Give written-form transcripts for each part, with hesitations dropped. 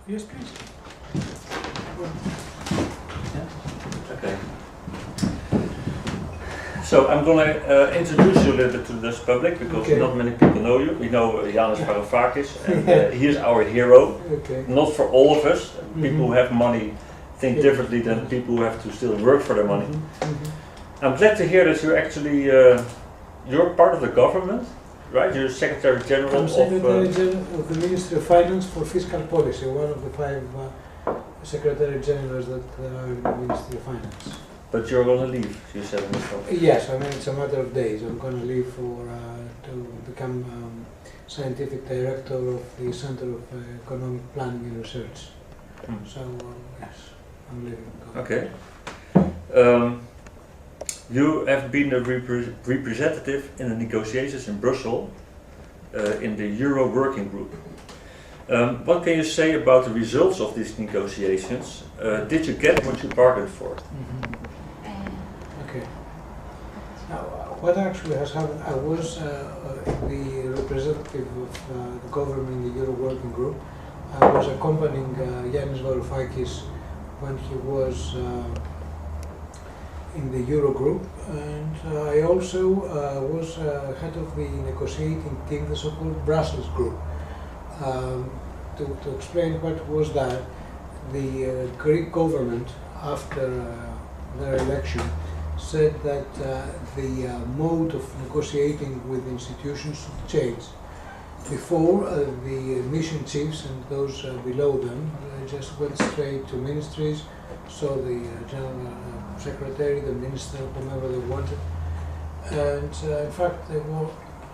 Yes, please. Okay. So I'm going to introduce you a little bit to this public because not many people know you. We know Nicholas Theocarakis, and he is our hero. Okay. Not for all of us. People who have money think differently than people who have to still work for their money. I'm glad to hear that you're actually you're part of the government, right? You're Secretary General I'm Secretary General of the Ministry of Finance for Fiscal Policy, one of the 5 Secretary Generals that are in the Ministry of Finance. But you're going to leave, you said in the talk. Yes, I mean it's a matter of days. I'm going to leave for to become Scientific Director of the Center of Economic Planning and Research. So yes, I'm leaving. Okay. You have been a representative in the negotiations in Brussels in the Eurogroup Working Group. What can you say about the results of these negotiations? Did you get what you bargained for? Okay. Now, what actually has happened, I was the representative of the government in the Euro Working Group. I was accompanying Nicholas Theocarakis when he was in the Eurogroup, and I also was head of the negotiating team, the so-called Brussels group. To explain what was that, the Greek government, after their election, said that the mode of negotiating with institutions should change. Before, the mission chiefs and those below them just went straight to ministries, saw the general secretary, the minister, whomever they wanted, and in fact they were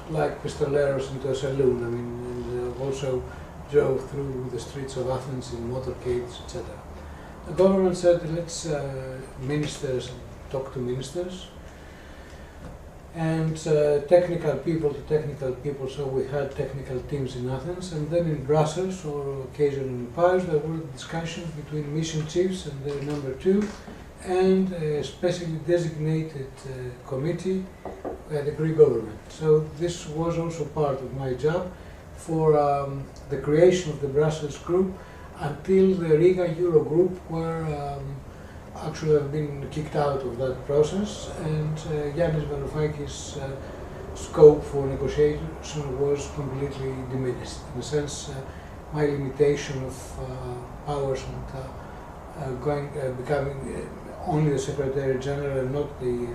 like pistoleros into a saloon. I mean, and also drove through the streets of Athens in motorcades, etc. The government said, let's ministers talk to ministers, and technical people to technical people, so we had technical teams in Athens, and then in Brussels or occasionally in Paris there were discussions between mission chiefs and their number 2 and a specially designated committee by the Greek government. So this was also part of my job for the creation of the Brussels group until the Riga Eurogroup were actually have been kicked out of that process, and Nicholas Theocarakis' scope for negotiation was completely diminished. In a sense, my limitation of powers and becoming only the Secretary General and not the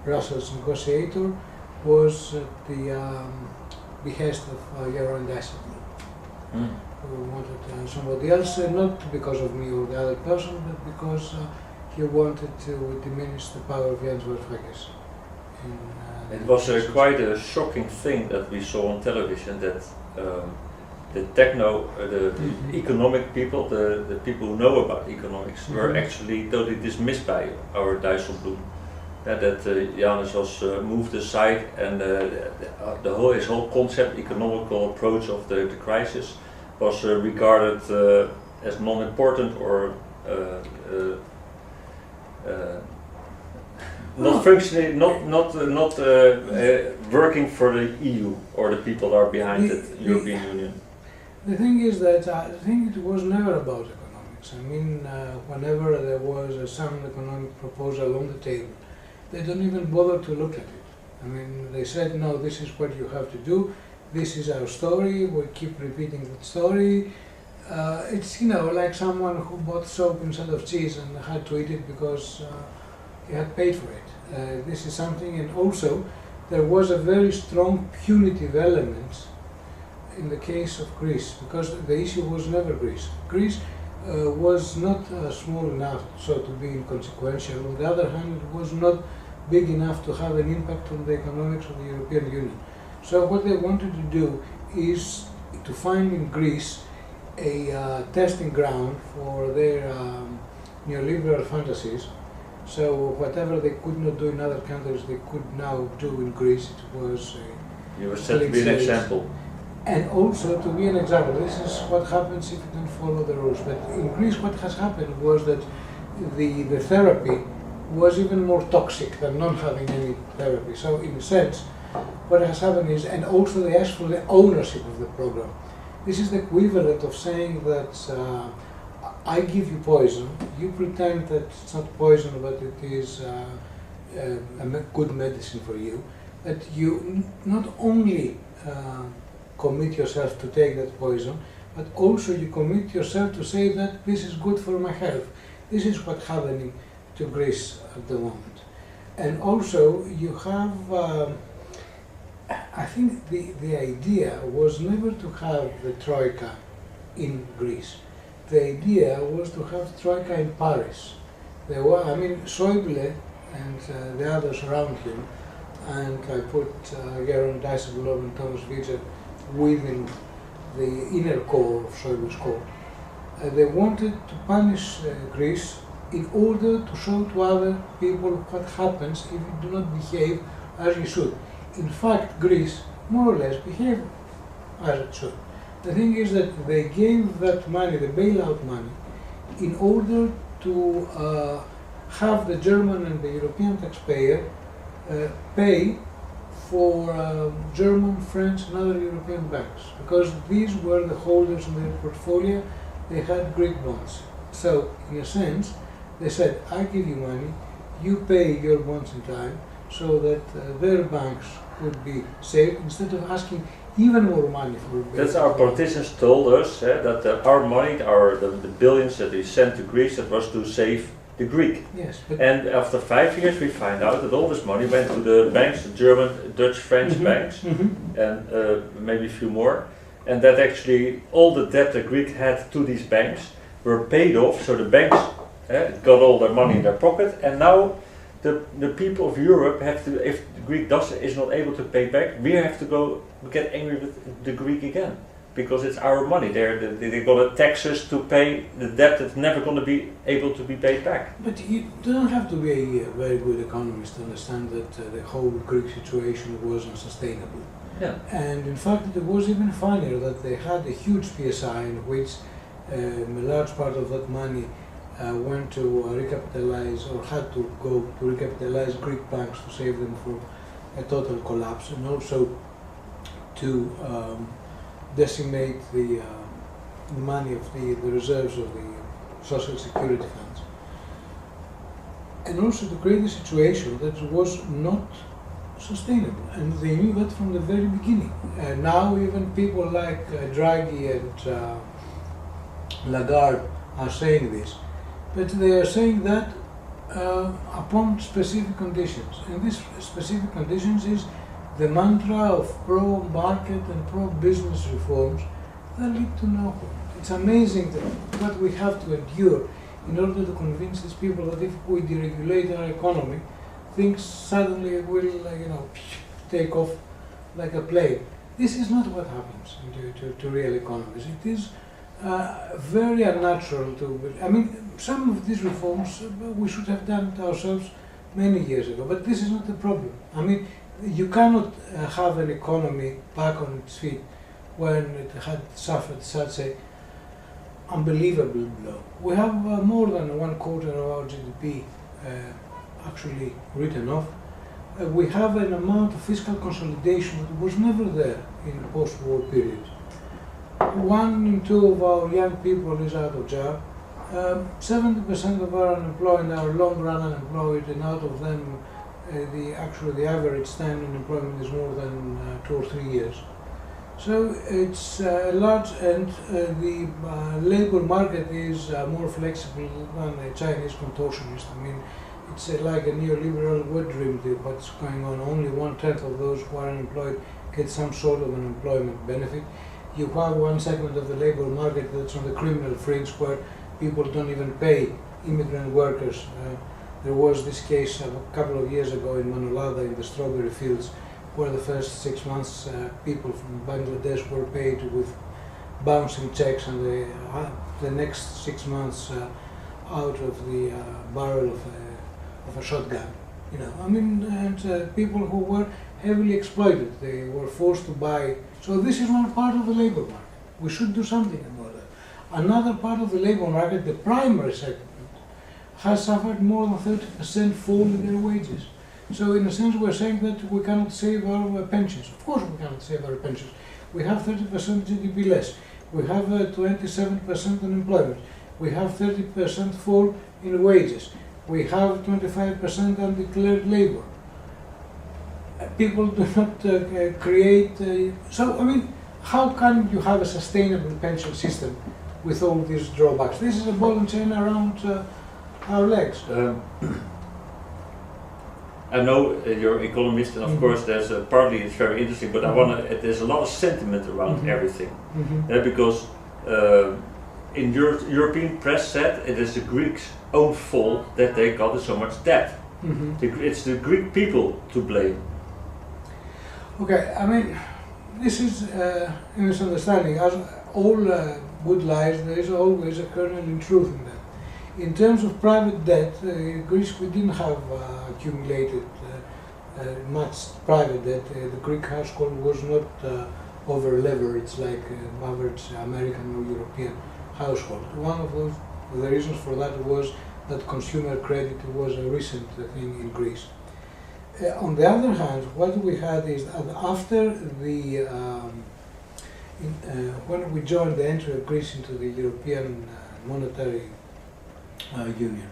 Brussels negotiator was at the behest of Yaron Dijsselbloem, who wanted somebody else, not because of me or the other person, but because he wanted to diminish the power of Nicholas Theocarakis. It was quite a shocking thing that we saw on television, that the economic people, the people who know about economics, were actually totally dismissed by our Dijsselbloem. That Janus was moved aside, and his whole concept, economical approach of the crisis, was regarded as non-important or not functioning, not working for the EU or the people that are behind the European Union. The thing is that I think it was never about economics. I mean, whenever there was some economic proposal on the table, they don't even bother to look at it. I mean, they said, no, this is what you have to do, this is our story, we keep repeating that story. It's, like someone who bought soap instead of cheese and had to eat it because he had paid for it. This is something, and also there was a very strong punitive element in the case of Greece, because the issue was never Greece. Greece was not small enough so to be inconsequential. On the other hand, it was not big enough to have an impact on the economics of the European Union. So what they wanted to do is to find in Greece a testing ground for their neoliberal fantasies. So whatever they could not do in other countries, they could now do in Greece. It was you were said to be an example. And also to be an example. This is what happens if you don't follow the rules. But in Greece what has happened was that the therapy was even more toxic than not having any therapy. So in a sense, what has happened is, and also they asked for the ownership of the program. This is the equivalent of saying that I give you poison, you pretend that it's not poison but it is good medicine for you, that you not only commit yourself to take that poison, but also you commit yourself to say that this is good for my health. This is what's happening to Greece at the moment. And also you have, I think the idea was never to have the Troika in Greece. The idea was to have Troika in Paris. There were, I mean, Schäuble and the others around him, and I put Geron Dijsselbloem and Thomas Wiese within the inner core of Schäuble's core. They wanted to punish Greece in order to show to other people what happens if you do not behave as you should. In fact, Greece more or less behaved as it should. The thing is that they gave that money, the bailout money, in order to have the German and the European taxpayer pay for German, French and other European banks, because these were the holders in their portfolio. They had Greek bonds. So, in a sense, they said, I give you money, you pay your bonds in time, so that their banks could be saved, instead of asking even more money for it. That's our politicians told us that our money, the billions that we sent to Greece, that was to save the Greek. Yes, but and after 5 years we find out that all this money went to the banks, the German, Dutch, French banks, and maybe a few more, and that actually all the debt the Greek had to these banks were paid off, so the banks got all their money in their pocket, and now the people of Europe have to, if the Greek is not able to pay back, we have to go get angry with the Greek again, because it's our money. They're going to tax us to pay the debt that's never going to be able to be paid back. But you don't have to be a very good economist to understand that the whole Greek situation was unsustainable. Yeah. And in fact, it was even funnier that they had a huge PSI in which a large part of that money went to recapitalize, or had to go to recapitalize Greek banks to save them from a total collapse, and also to decimate the money of the reserves of the social security funds, and also to create a situation that was not sustainable, and they knew that from the very beginning. Now even people like Draghi and Lagarde are saying this, but they are saying that upon specific conditions, and these specific conditions is the mantra of pro-market and pro-business reforms that lead to nowhere. It's amazing that what we have to endure in order to convince these people that if we deregulate our economy, things suddenly will, take off like a plane. This is not what happens to real economies. It is very unnatural to. I mean, some of these reforms we should have done it ourselves many years ago. But this is not the problem. I mean, you cannot have an economy back on its feet when it had suffered such a unbelievable blow. We have more than 1/4 of our GDP actually written off. We have an amount of fiscal consolidation that was never there in the post-war period. 1 in 2 of our young people is out of job. 70% of our unemployed are long-run unemployed, and out of them, the average time in employment is more than 2 or 3 years. So it's large, and the labor market is more flexible than a Chinese contortionist. I mean, it's like a neoliberal wet dream, what's going on. Only 1/10 of those who are unemployed get some sort of an employment benefit. You have one segment of the labor market that's on the criminal fringe, where people don't even pay immigrant workers. There was this case a couple of years ago in Manolada in the strawberry fields, where the first 6 months people from Bangladesh were paid with bouncing checks, and the next 6 months out of the barrel of a shotgun. I mean, and people who were heavily exploited, they were forced to buy. So this is one part of the labor market. We should do something about that. Another part of the labor market, the primary segment, has suffered more than 30% fall in their wages. So in a sense, we're saying that we cannot save our pensions. Of course we cannot save our pensions. We have 30% GDP less. We have 27% unemployment. We have 30% fall in wages. We have 25% undeclared labor. People do not create. So, I mean, how can you have a sustainable pension system with all these drawbacks? This is a ball and chain around our legs. I know you're an economist, and of course, there's partly it's very interesting, but I want to. There's a lot of sentiment around everything, because in European press said it is the Greeks' own fault that they got so much debt. It's the Greek people to blame. Okay, I mean, this is a misunderstanding. As all good lies, there is always a kernel in truth in that. In terms of private debt, in Greece we didn't have accumulated much private debt. The Greek household was not over-leveraged like average American or European household. One of the reasons for that was that consumer credit was a recent thing in Greece. On the other hand, what we had is that after the when we joined the entry of Greece into the European monetary union,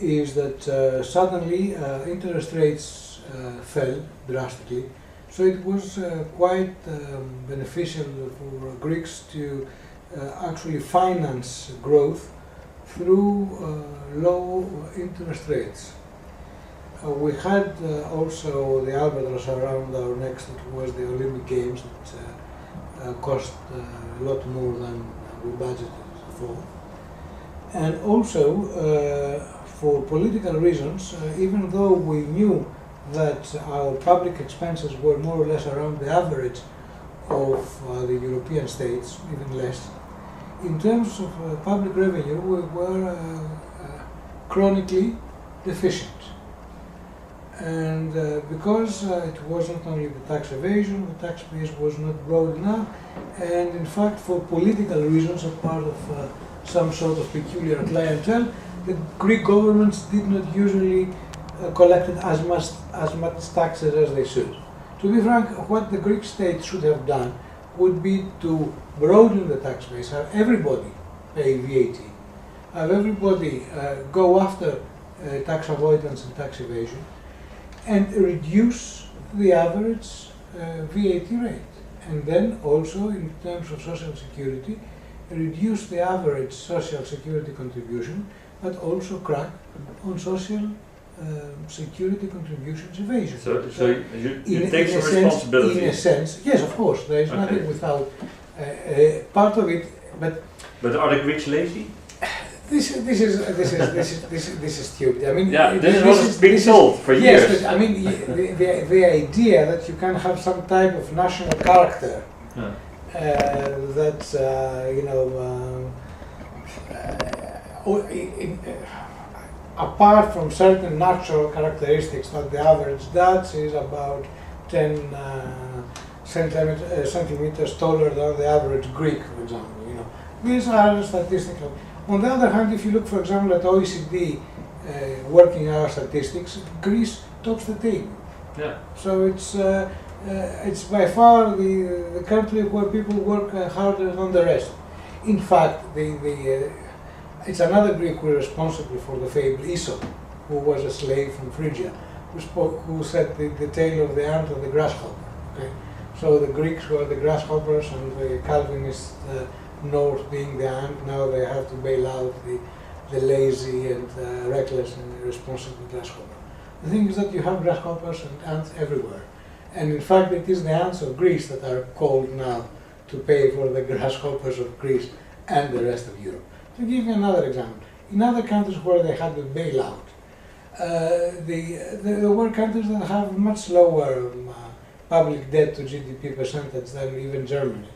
is that suddenly interest rates fell drastically. So it was quite beneficial for Greeks to actually finance growth through low interest rates. We had also the albatross around our necks, that was the Olympic Games, that cost a lot more than we budgeted for. And also, for political reasons, even though we knew that our public expenses were more or less around the average of the European states, even less, in terms of public revenue, we were chronically deficient. And because it wasn't only the tax evasion, the tax base was not broad enough, and in fact for political reasons, a part of some sort of peculiar clientele, the Greek governments did not usually collect as much taxes as they should. To be frank, what the Greek state should have done would be to broaden the tax base, have everybody pay VAT, have everybody go after tax avoidance and tax evasion, and reduce the average VAT rate. And then also, in terms of social security, reduce the average social security contribution, but also crack on social security contributions evasion. So you take some responsibility. In a sense, yes, of course. There is nothing without part of it, but. But are the Greeks lazy? This is stupid. I mean, this was being told for years. Yes, but I mean, the idea that you can have some type of national character that apart from certain natural characteristics, that the average Dutch is about 10 centimeters taller than the average Greek, for example. These are statistical. On the other hand, if you look, for example, at OECD working hour statistics, Greece tops the table. Yeah. So it's by far the country where people work harder than the rest. In fact, it's another Greek who is responsible for the fabled Aesop, who was a slave from Phrygia, who said the tale of the ant and the grasshopper. Okay? So the Greeks were the grasshoppers, and the Calvinist North being the ant. Now they have to bail out the lazy and reckless and irresponsible grasshopper. The thing is that you have grasshoppers and ants everywhere. And in fact, it is the ants of Greece that are called now to pay for the grasshoppers of Greece and the rest of Europe. To give you another example, in other countries where they had the bailout, there were countries that have much lower public debt to GDP percentage than even Germany.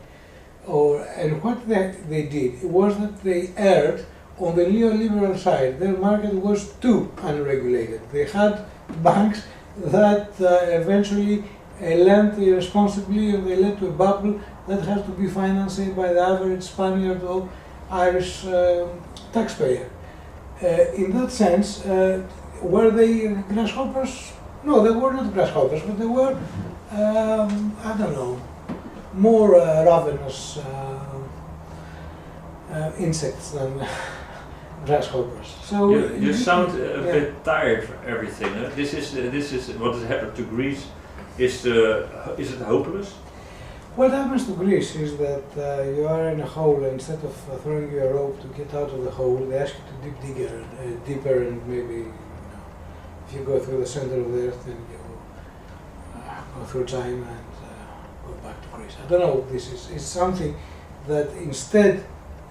And what they did was that they erred on the neoliberal side. Their market was too unregulated. They had banks that eventually lent irresponsibly, and they led to a bubble that has to be financed by the average Spaniard or Irish taxpayer. In that sense, were they grasshoppers? No, they were not grasshoppers, but they were, I don't know, more ravenous insects than grasshoppers. So you sound a bit tired for everything. Huh? This is what has happened to Greece. Is it hopeless? What happens to Greece is that you are in a hole, and instead of throwing you a rope to get out of the hole, they ask you to dig deeper, and maybe if you go through the center of the earth, then you go through China and go back to Greece. I don't know. This is something that instead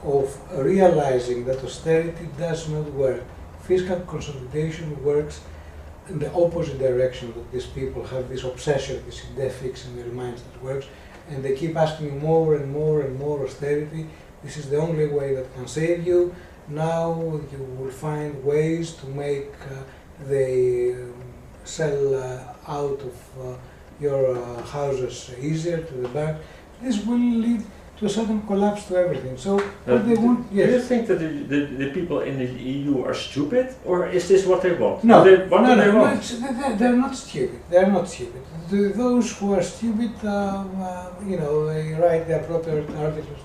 of realizing that austerity does not work, fiscal consolidation works in the opposite direction, that these people have this obsession, this idea fix in their minds that works, and they keep asking more and more and more austerity. This is the only way that can save you. Now you will find ways to make the sell out of your houses easier to the bank. This will lead to a sudden collapse to everything. So what they want, yes. Do you think that the people in the EU are stupid, or is this what they want? No, What do they want? They're not stupid. They're not stupid. Those who are stupid, they write the appropriate articles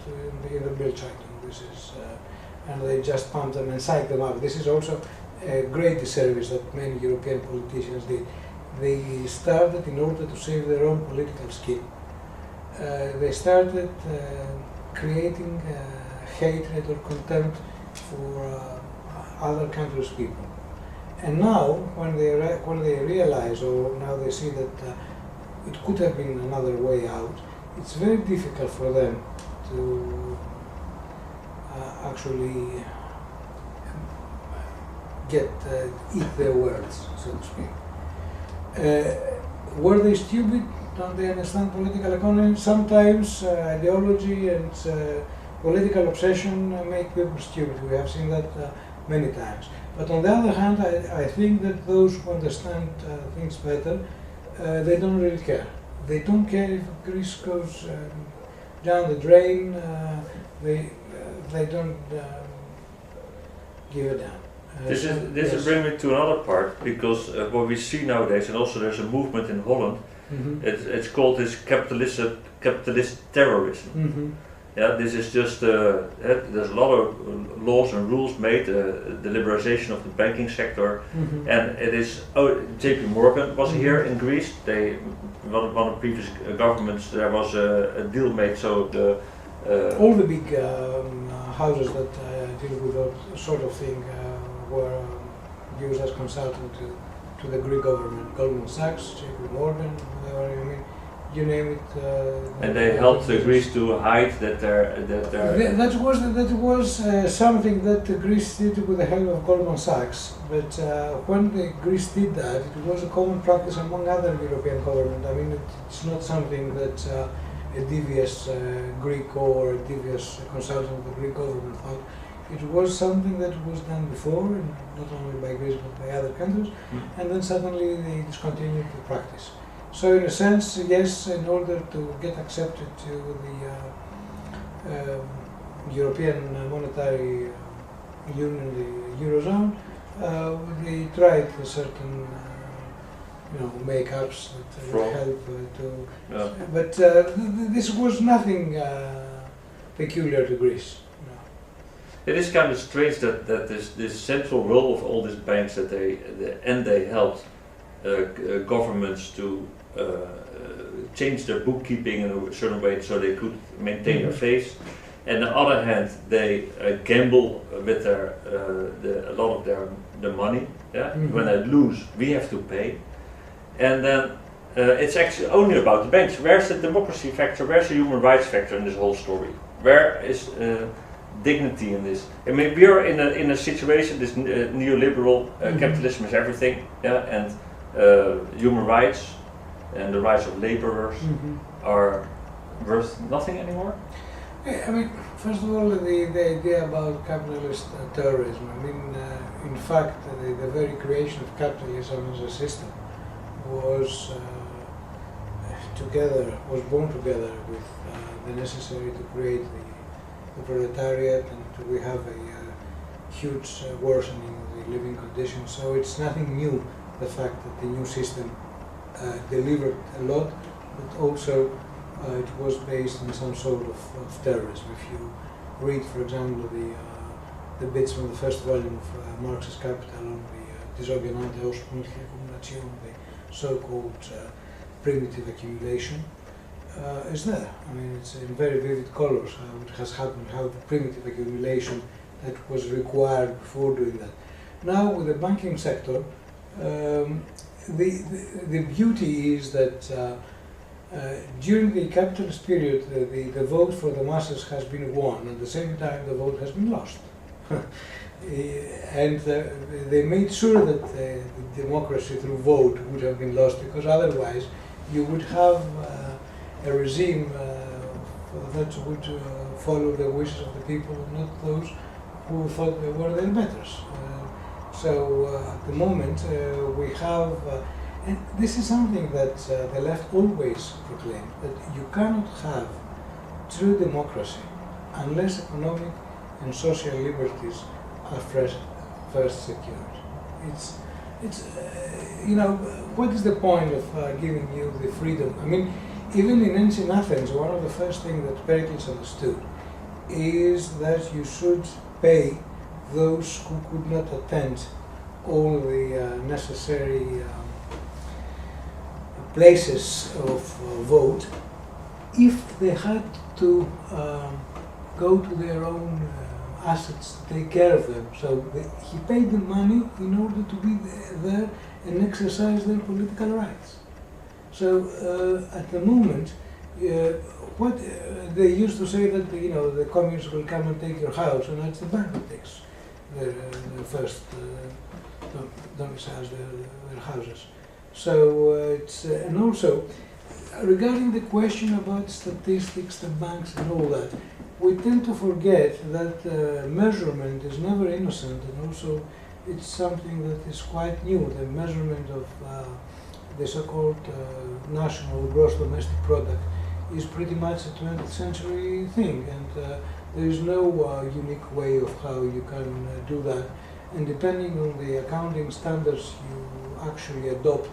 in the Bill Zeitung. This is, and they just pump them and psych them up. This is also a great disservice that many European politicians did. They started in order to save their own political skin. They started creating hatred or contempt for other countries' people. And now, when they realize, or now they see that it could have been another way out, it's very difficult for them to actually eat their words, so to speak. Were they stupid? Don't they understand political economy? Sometimes ideology and political obsession make people stupid. We have seen that many times. But on the other hand, I think that those who understand things better, they don't really care. They don't care if Greece goes down the drain. They don't give a damn. This brings me to another part, because what we see nowadays, and also there's a movement in Holland. Mm-hmm. It's called this capitalist terrorism. Mm-hmm. Yeah, this is just there's a lot of laws and rules made, the liberalization of the banking sector, mm-hmm. and it is. J.P. Morgan was mm-hmm. here in Greece. One of the previous governments, there was a deal made so the all the big houses that deal with that sort of thing were used as consultant to the Greek government. Goldman Sachs, J.P. Morgan, whatever you name it. And they helped Greece to hide that that was something that Greece did with the help of Goldman Sachs. But when Greece did that, it was a common practice among other European governments. I mean, it's not something that a devious Greek or a devious consultant of the Greek government thought. It was something that was done before, and not only by Greece but by other countries, and then suddenly they discontinued the practice. So in a sense, yes, in order to get accepted to the European Monetary Union, the Eurozone, they tried certain make-ups that would help to... Yeah. But this was nothing peculiar to Greece. It is kind of strange that this central role of all these banks that they helped governments to change their bookkeeping in a certain way so they could maintain their face. And on the other hand, they gamble with a lot of their money. Yeah? Mm-hmm. When they lose, we have to pay. And then it's actually only about the banks. Where's the democracy factor? Where's the human rights factor in this whole story? Where is dignity in this? I mean, we are in a situation. This neoliberal capitalism is everything, yeah, and human rights and the rights of laborers are worth nothing anymore. I mean, first of all, the idea about capitalist terrorism. I mean, in fact, the very creation of capitalism as a system was born together with the necessary to create the proletariat, and we have a huge worsening of the living conditions. So it's nothing new, the fact that the new system delivered a lot, but also it was based on some sort of terrorism. If you read, for example, the bits from the first volume of Marx's Capital on the disorganized ursprüngliche Akkumulation, the so-called primitive accumulation, is there. I mean, it's in very vivid colors how it has happened, how the primitive accumulation that was required before doing that. Now, with the banking sector, the beauty is that during the capitalist period, the vote for the masses has been won, at the same time the vote has been lost. And they made sure that the democracy through vote would have been lost, because otherwise you would have a regime that would follow the wishes of the people, not those who thought they were their betters. So at the moment we have, and this is something that the left always proclaimed, that you cannot have true democracy unless economic and social liberties are first secured. It's you know, what is the point of giving you the freedom? I mean, even in ancient Athens, one of the first things that Pericles understood is that you should pay those who could not attend all the necessary places of vote if they had to go to their own assets to take care of them. So he paid them money in order to be there and exercise their political rights. So at the moment, what they used to say that, you know, the communists will come and take your house, and that's the bank that takes their first domiciles, their houses. So it's and also regarding the question about statistics, the banks, and all that, we tend to forget that measurement is never innocent, and also it's something that is quite new. The measurement of the so-called national gross domestic product is pretty much a 20th century thing, and there is no unique way of how you can do that. And depending on the accounting standards you actually adopt,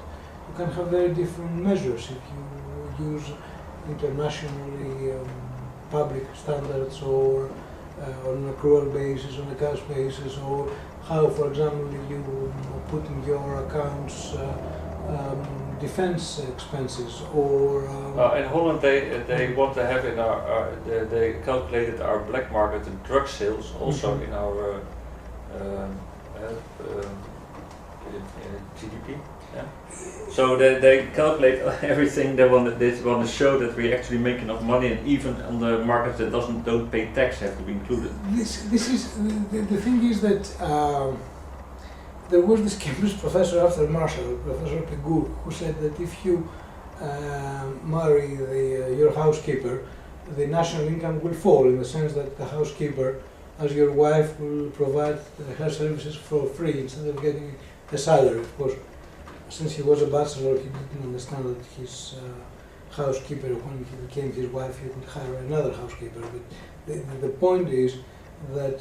you can have very different measures. If you use internationally public standards, or on an accrual basis, on a cash basis, or how, for example, you put in your accounts defense expenses, or in Holland they want to have in our they calculated our black market and drug sales also in our GDP. Yeah. So they calculate everything. They want to show that we actually make enough money, and even on the markets that don't pay tax have to be included. This is the thing is that there was this Cambridge professor after Marshall, Professor Pegou, who said that if you marry your housekeeper, the national income will fall, in the sense that the housekeeper, as your wife, will provide her services for free instead of getting a salary. Of course, since he was a bachelor, he didn't understand that his housekeeper, when he became his wife, he could hire another housekeeper. But the point is that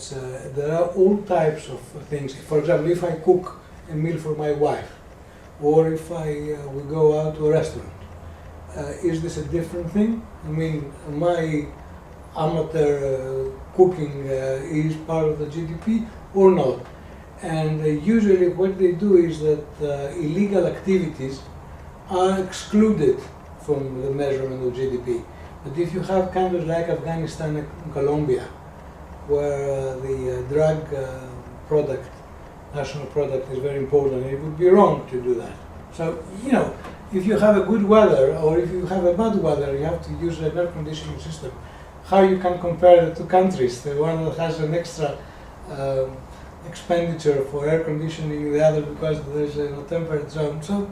there are all types of things. For example, if I cook a meal for my wife, or if we go out to a restaurant, is this a different thing? I mean, my amateur cooking is part of the GDP or not? And usually what they do is that illegal activities are excluded from the measurement of GDP. But if you have countries like Afghanistan and Colombia, where the drug product, national product, is very important, it would be wrong to do that. So, you know, if you have a good weather or if you have a bad weather, you have to use an air conditioning system. How you can compare the two countries? The one that has an extra expenditure for air conditioning, the other because there's a temperate zone. So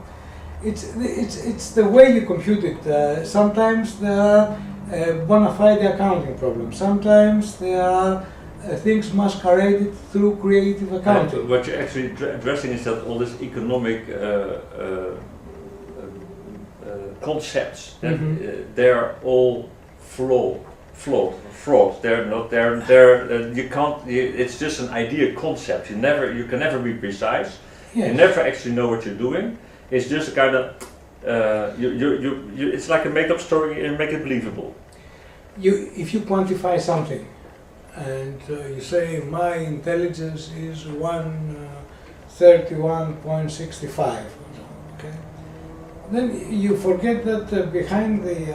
it's the way you compute it. Sometimes there are bona fide accounting problems. Sometimes there are things masqueraded through creative accounting. And what you're actually addressing is that all these economic concepts, that they're all flawed. They're not. You can't. It's just an idea concept. You can never be precise. Yes. You never actually know what you're doing. It's just a kind of. It's like a make-up story and make it believable. If you quantify something, and you say my intelligence is 131.65, okay? Then you forget that behind the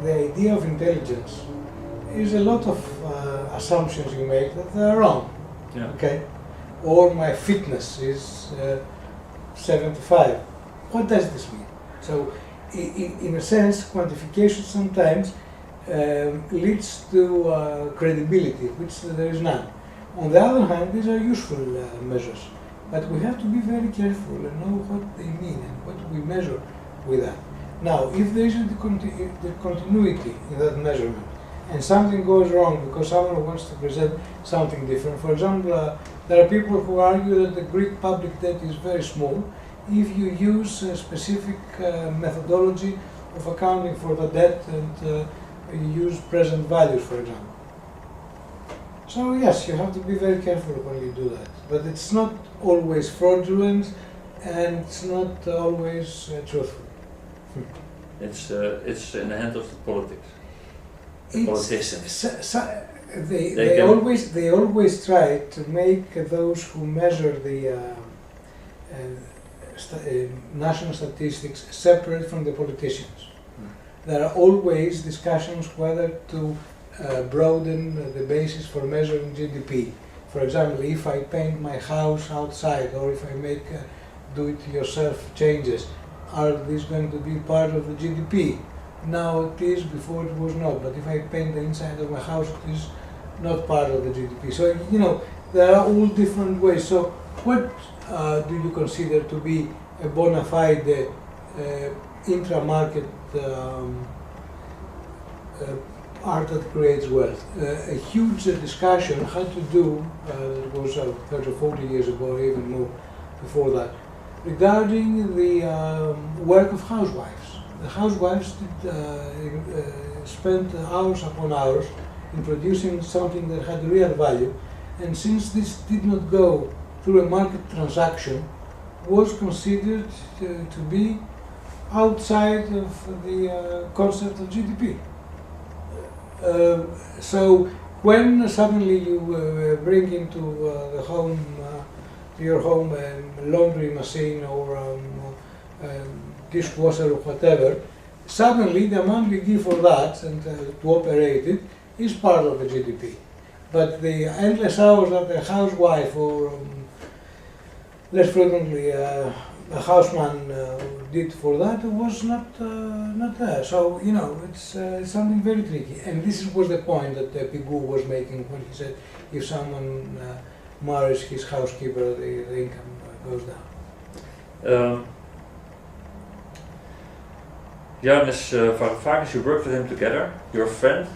idea of intelligence is a lot of assumptions you make that are wrong, Yeah. okay? Or my fitness is 75. What does this mean? So, in a sense, quantification sometimes leads to credibility, which there is none. On the other hand, these are useful measures, but we have to be very careful and know what they mean and what we measure with that. Now, if there is the continuity in that measurement, and something goes wrong because someone wants to present something different, for example, there are people who argue that the Greek public debt is very small if you use a specific methodology of accounting for the debt and you use present values, for example. So yes, you have to be very careful when you do that. But it's not always fraudulent and it's not always truthful. It's in the hands of the politics. Politicians. They always try to make those who measure the national statistics separate from the politicians. There are always discussions whether to broaden the basis for measuring GDP. For example, if I paint my house outside or if I make do-it-yourself changes, are these going to be part of the GDP? Now it is, before it was not, but if I paint the inside of my house, it is not part of the GDP. So, you know, there are all different ways. So what do you consider to be a bona fide intra-market art that creates wealth? A huge discussion had to do, it was 30 or 40 years ago, or even more before that, regarding the work of housewives. The housewives spent hours upon hours in producing something that had real value, and since this did not go through a market transaction, was considered to be outside of the concept of GDP. So when suddenly you bring into the home, to your home, a laundry machine or dishwasher or whatever, suddenly the amount you give for that and to operate it is part of the GDP. But the endless hours that a housewife or less frequently a houseman did for that was not there. So, you know, it's something very tricky. And this was the point that Pigou was making when he said if someone marries his housekeeper, the income goes down. Nicholas Theocarakis, you worked with him together. You're a friend.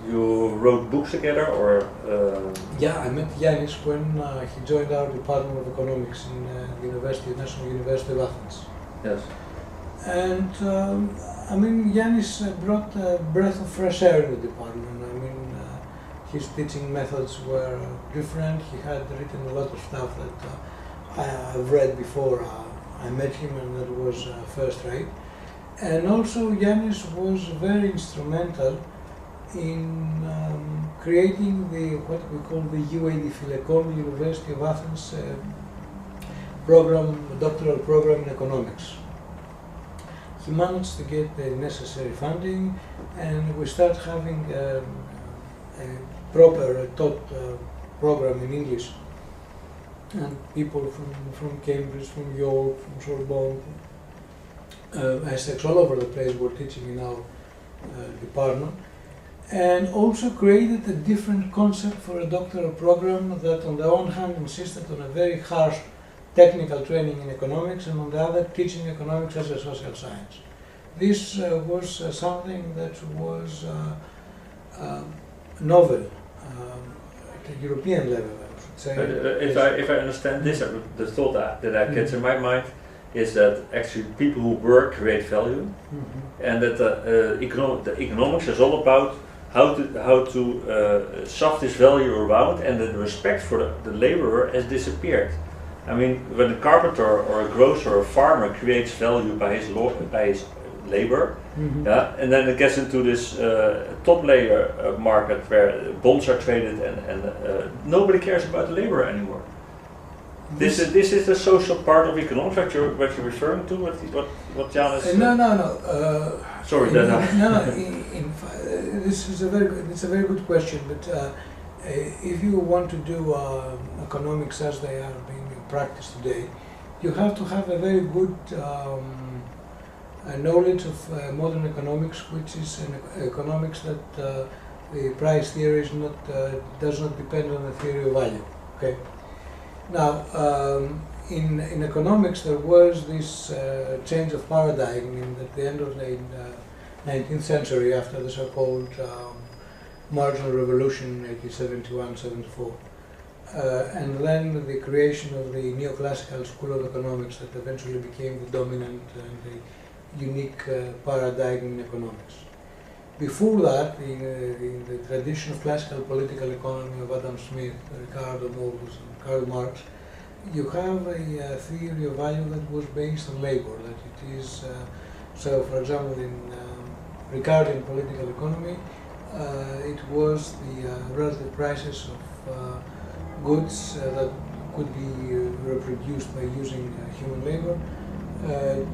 You wrote books together, or? Yeah, I met Yanis when he joined our Department of Economics in National University of Athens. Yes. And I mean, Yanis brought a breath of fresh air in the department. I mean, his teaching methods were different. He had written a lot of stuff that I've read before I met him, and that was first rate. And also, Yanis was very instrumental in creating what we call the UAD Philekon, University of Athens doctoral program in economics. He managed to get the necessary funding, and we start having a proper taught program in English. And people from Cambridge, from York, from Sorbonne, Essex, all over the place were teaching in our department. And also created a different concept for a doctoral program that on the one hand insisted on a very harsh technical training in economics, and on the other teaching economics as a social science. This was something that was novel at the European level, I should say. If I understand this, the thought that I get in my mind is that actually people who work create value, and that the economics is all about how to shove this value around, and the respect for the laborer has disappeared. I mean, when a carpenter or a grocer or a farmer creates value by his labor. Yeah, and then it gets into this top layer market where bonds are traded and nobody cares about the labor anymore. This is the social part of economics what you're referring to. What Jan is. No. Sorry, This is a very good question. But if you want to do economics as they are being practiced today, you have to have a very good knowledge of modern economics, which is an economics that the price theory is not does not depend on the theory of value. Okay. Now, in economics, there was this change of paradigm at the end of the 19th century, after the so-called marginal revolution, 1871-74, and then the creation of the neoclassical school of economics that eventually became the dominant and the unique paradigm in economics. Before that, in the tradition of classical political economy of Adam Smith, Ricardo Morris, and Karl Marx, you have a theory of value that was based on labor. That it is so. For example, in Ricardian political economy, it was the relative prices of goods that could be reproduced by using human labor.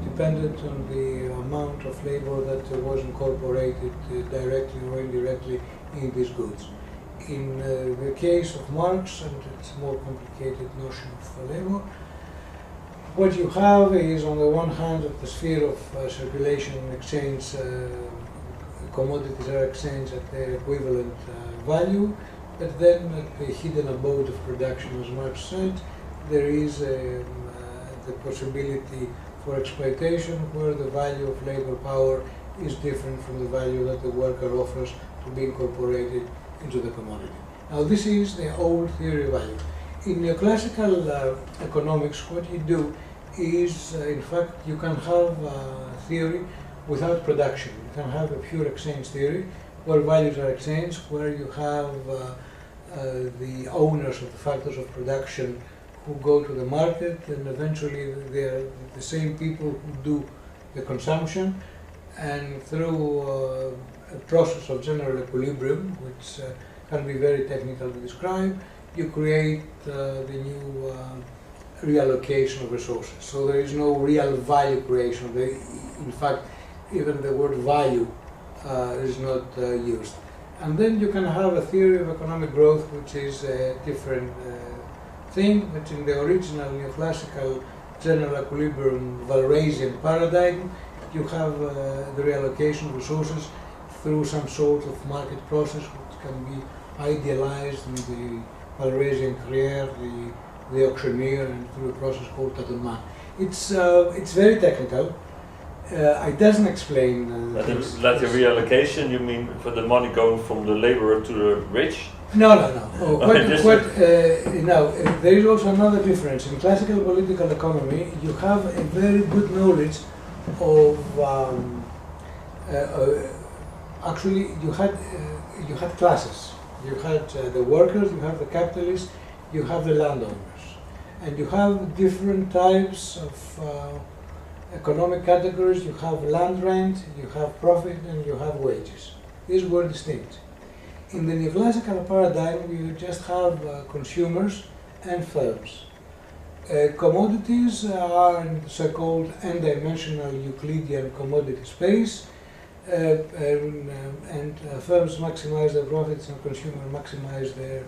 Depended on the amount of labor that was incorporated directly or indirectly in these goods. In the case of Marx, and it's a more complicated notion of labor, what you have is, on the one hand, the sphere of circulation and exchange, commodities are exchanged at their equivalent value, but then at the hidden abode of production, as Marx said, there is the possibility for exploitation, where the value of labor power is different from the value that the worker offers to be incorporated into the commodity. Now, this is the old theory of value. In neoclassical economics, what you do is, in fact, you can have theory without production. You can have a pure exchange theory, where values are exchanged, where you have the owners of the factors of production who go to the market, and eventually they are the same people who do the consumption, and through a process of general equilibrium, which can be very technical to describe, you create the new reallocation of resources. So there is no real value creation. In fact, even the word value is not used. And then you can have a theory of economic growth, which is a different thing, but in the original neoclassical general equilibrium Walrasian paradigm, you have the reallocation of resources through some sort of market process, which can be idealized in the Walrasian career, the auctioneer, and through a process called tâtonnement. It's very technical. It doesn't explain. Like the reallocation, you mean for the money going from the laborer to the rich? No. There is also another difference. In classical political economy, you have a very good knowledge of. Actually, you had classes. You had the workers, you have the capitalists, you have the landowners, and you have different types of economic categories. You have land rent, you have profit, and you have wages. These were distinct. In the neoclassical paradigm, you just have consumers and firms. Commodities are in the so-called n-dimensional Euclidean commodity space, and firms maximize their profits and consumers maximize their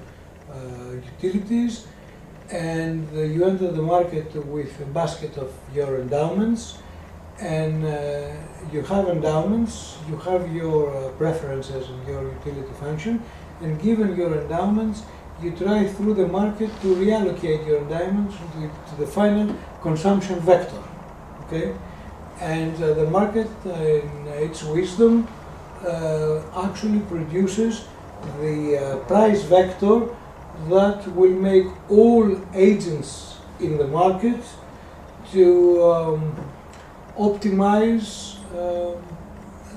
utilities. And you enter the market with a basket of your endowments, and you have endowments, you have your preferences and your utility function, and given your endowments, you try through the market to reallocate your endowments to the final consumption vector, okay? And the market, in its wisdom, actually produces the price vector that will make all agents in the market to optimize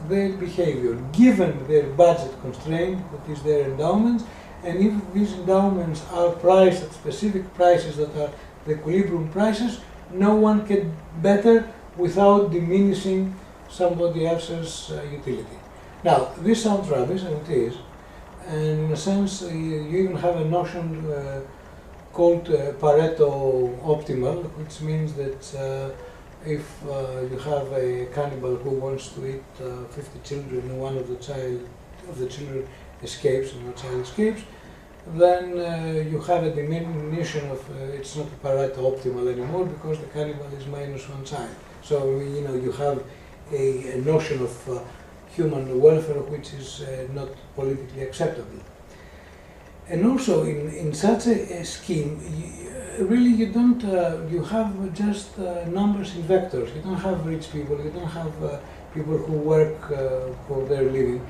their behavior, given their budget constraint, that is their endowments, and if these endowments are priced at specific prices that are the equilibrium prices, no one can better without diminishing somebody else's utility. Now, this sounds rubbish, and it is, and in a sense, you even have a notion called Pareto optimal, which means that if you have a cannibal who wants to eat 50 children and one of the children escapes and the child escapes, then you have a diminution of, it's not a Pareto optimal anymore because the cannibal is minus one child. So, you have a notion of human welfare which is not politically acceptable. And also in such a scheme, really you don't, you have just numbers in vectors. You don't have rich people, you don't have people who work for their living.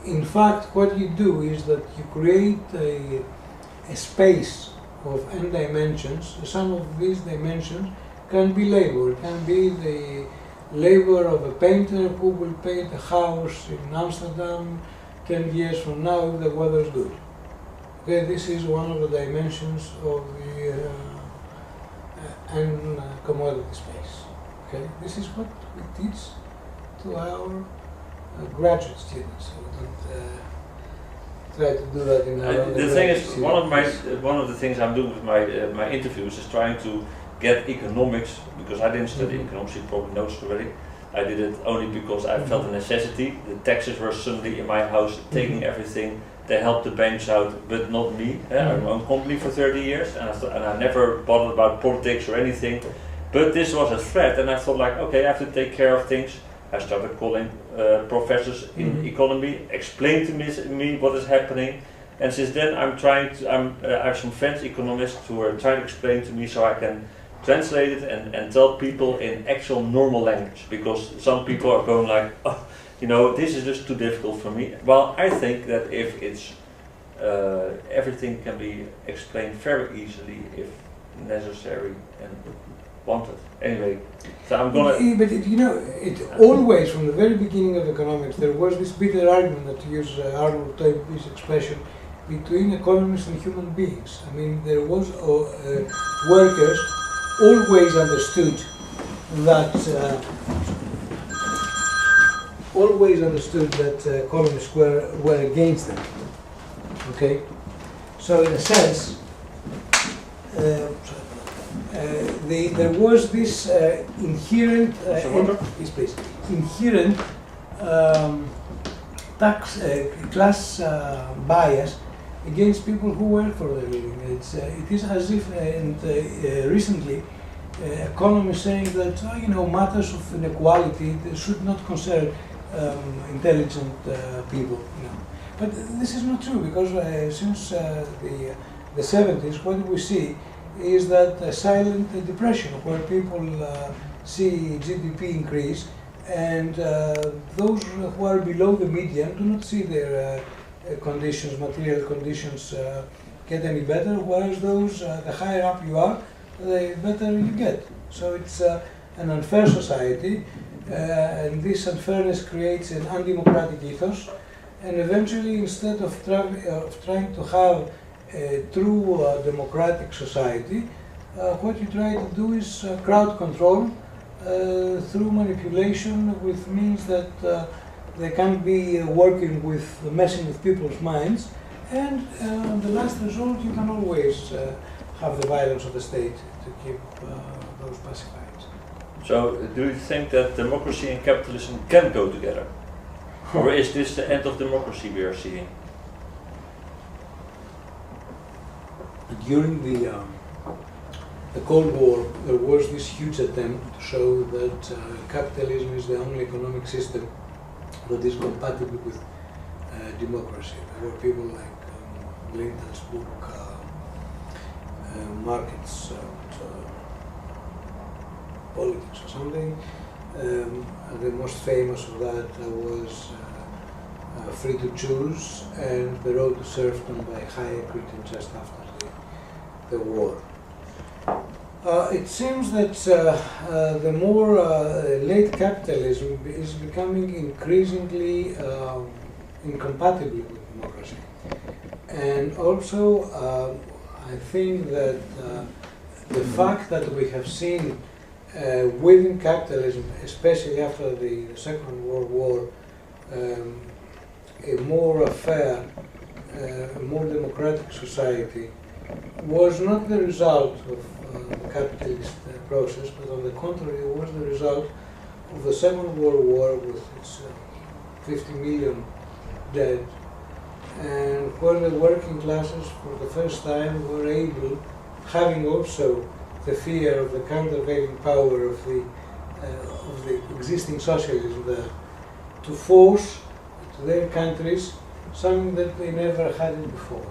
In fact, what you do is that you create a space of n dimensions. Some of these dimensions can be labor. It can be the labor of a painter who will paint a house in Amsterdam 10 years from now if the weather is good. Okay, this is one of the dimensions of the commodity space. Okay, this is what we teach to our graduate students. So we don't try to do that in our the thing is, one of the things I'm doing with my interviews is trying to get economics, because I didn't study economics, you probably noticed already. I did it only because I felt a necessity. The taxes were suddenly in my house, taking everything. They helped the banks out, but not me. I'm my own company for 30 years, and I never bothered about politics or anything. But this was a threat, and I thought, like, okay, I have to take care of things. I started calling professors in economy, explain to me what is happening, and since then I have some French economists who are trying to explain to me so I can translate it and tell people in actual normal language, because some people are going like, oh, this is just too difficult for me. Well, I think that if it's everything can be explained very easily if necessary and wanted. Anyway, so I'm gonna. But it always from the very beginning of economics there was this bitter argument, that to use Arnold Toynbee's expression, between economists and human beings. I mean, there was workers always understood that economists were against them. Okay, so in a sense, there was this inherent inherent tax class bias against people who work for their living. It is as if, recently, economists saying that matters of inequality should not concern intelligent people. But this is not true, because since the 70s, what we see is that a silent depression where people see GDP increase, and those who are below the median do not see their material conditions get any better, whereas those, the higher up you are, the better you get. So it's an unfair society, and this unfairness creates an undemocratic ethos, and eventually, instead of trying to have a true democratic society, what you try to do is crowd control through manipulation with means that they can be messing with people's minds, and the last result, you can always have the violence of the state to keep those pacified. So, do you think that democracy and capitalism can go together? Or is this the end of democracy we are seeing? During the Cold War, there was this huge attempt to show that capitalism is the only economic system that is compatible with democracy. There were people like Linton's book, Markets and Politics or something. The most famous of that was Free to Choose and The Road to Serfdom by Hayek, written just after the war. It seems that the more late capitalism is becoming increasingly incompatible with democracy. And also, I think that the fact that we have seen within capitalism, especially after the Second World War, a more fair, a more democratic society was not the result of the capitalist process, but on the contrary, it was the result of the Second World War with its 50 million dead, and where the working classes for the first time were able, having also the fear of the countervailing power of the existing socialism there, to force to their countries something that they never had it before.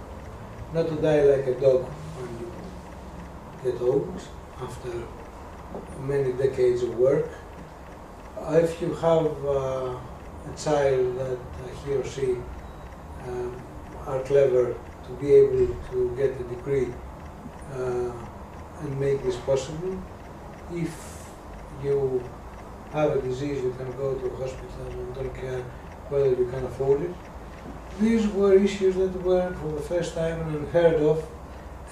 Not to die like a dog when you get old after many decades of work. If you have a child that he or she are clever to be able to get a degree and make this possible. If you have a disease, you can go to a hospital and don't care whether you can afford it. These were issues that were for the first time unheard of,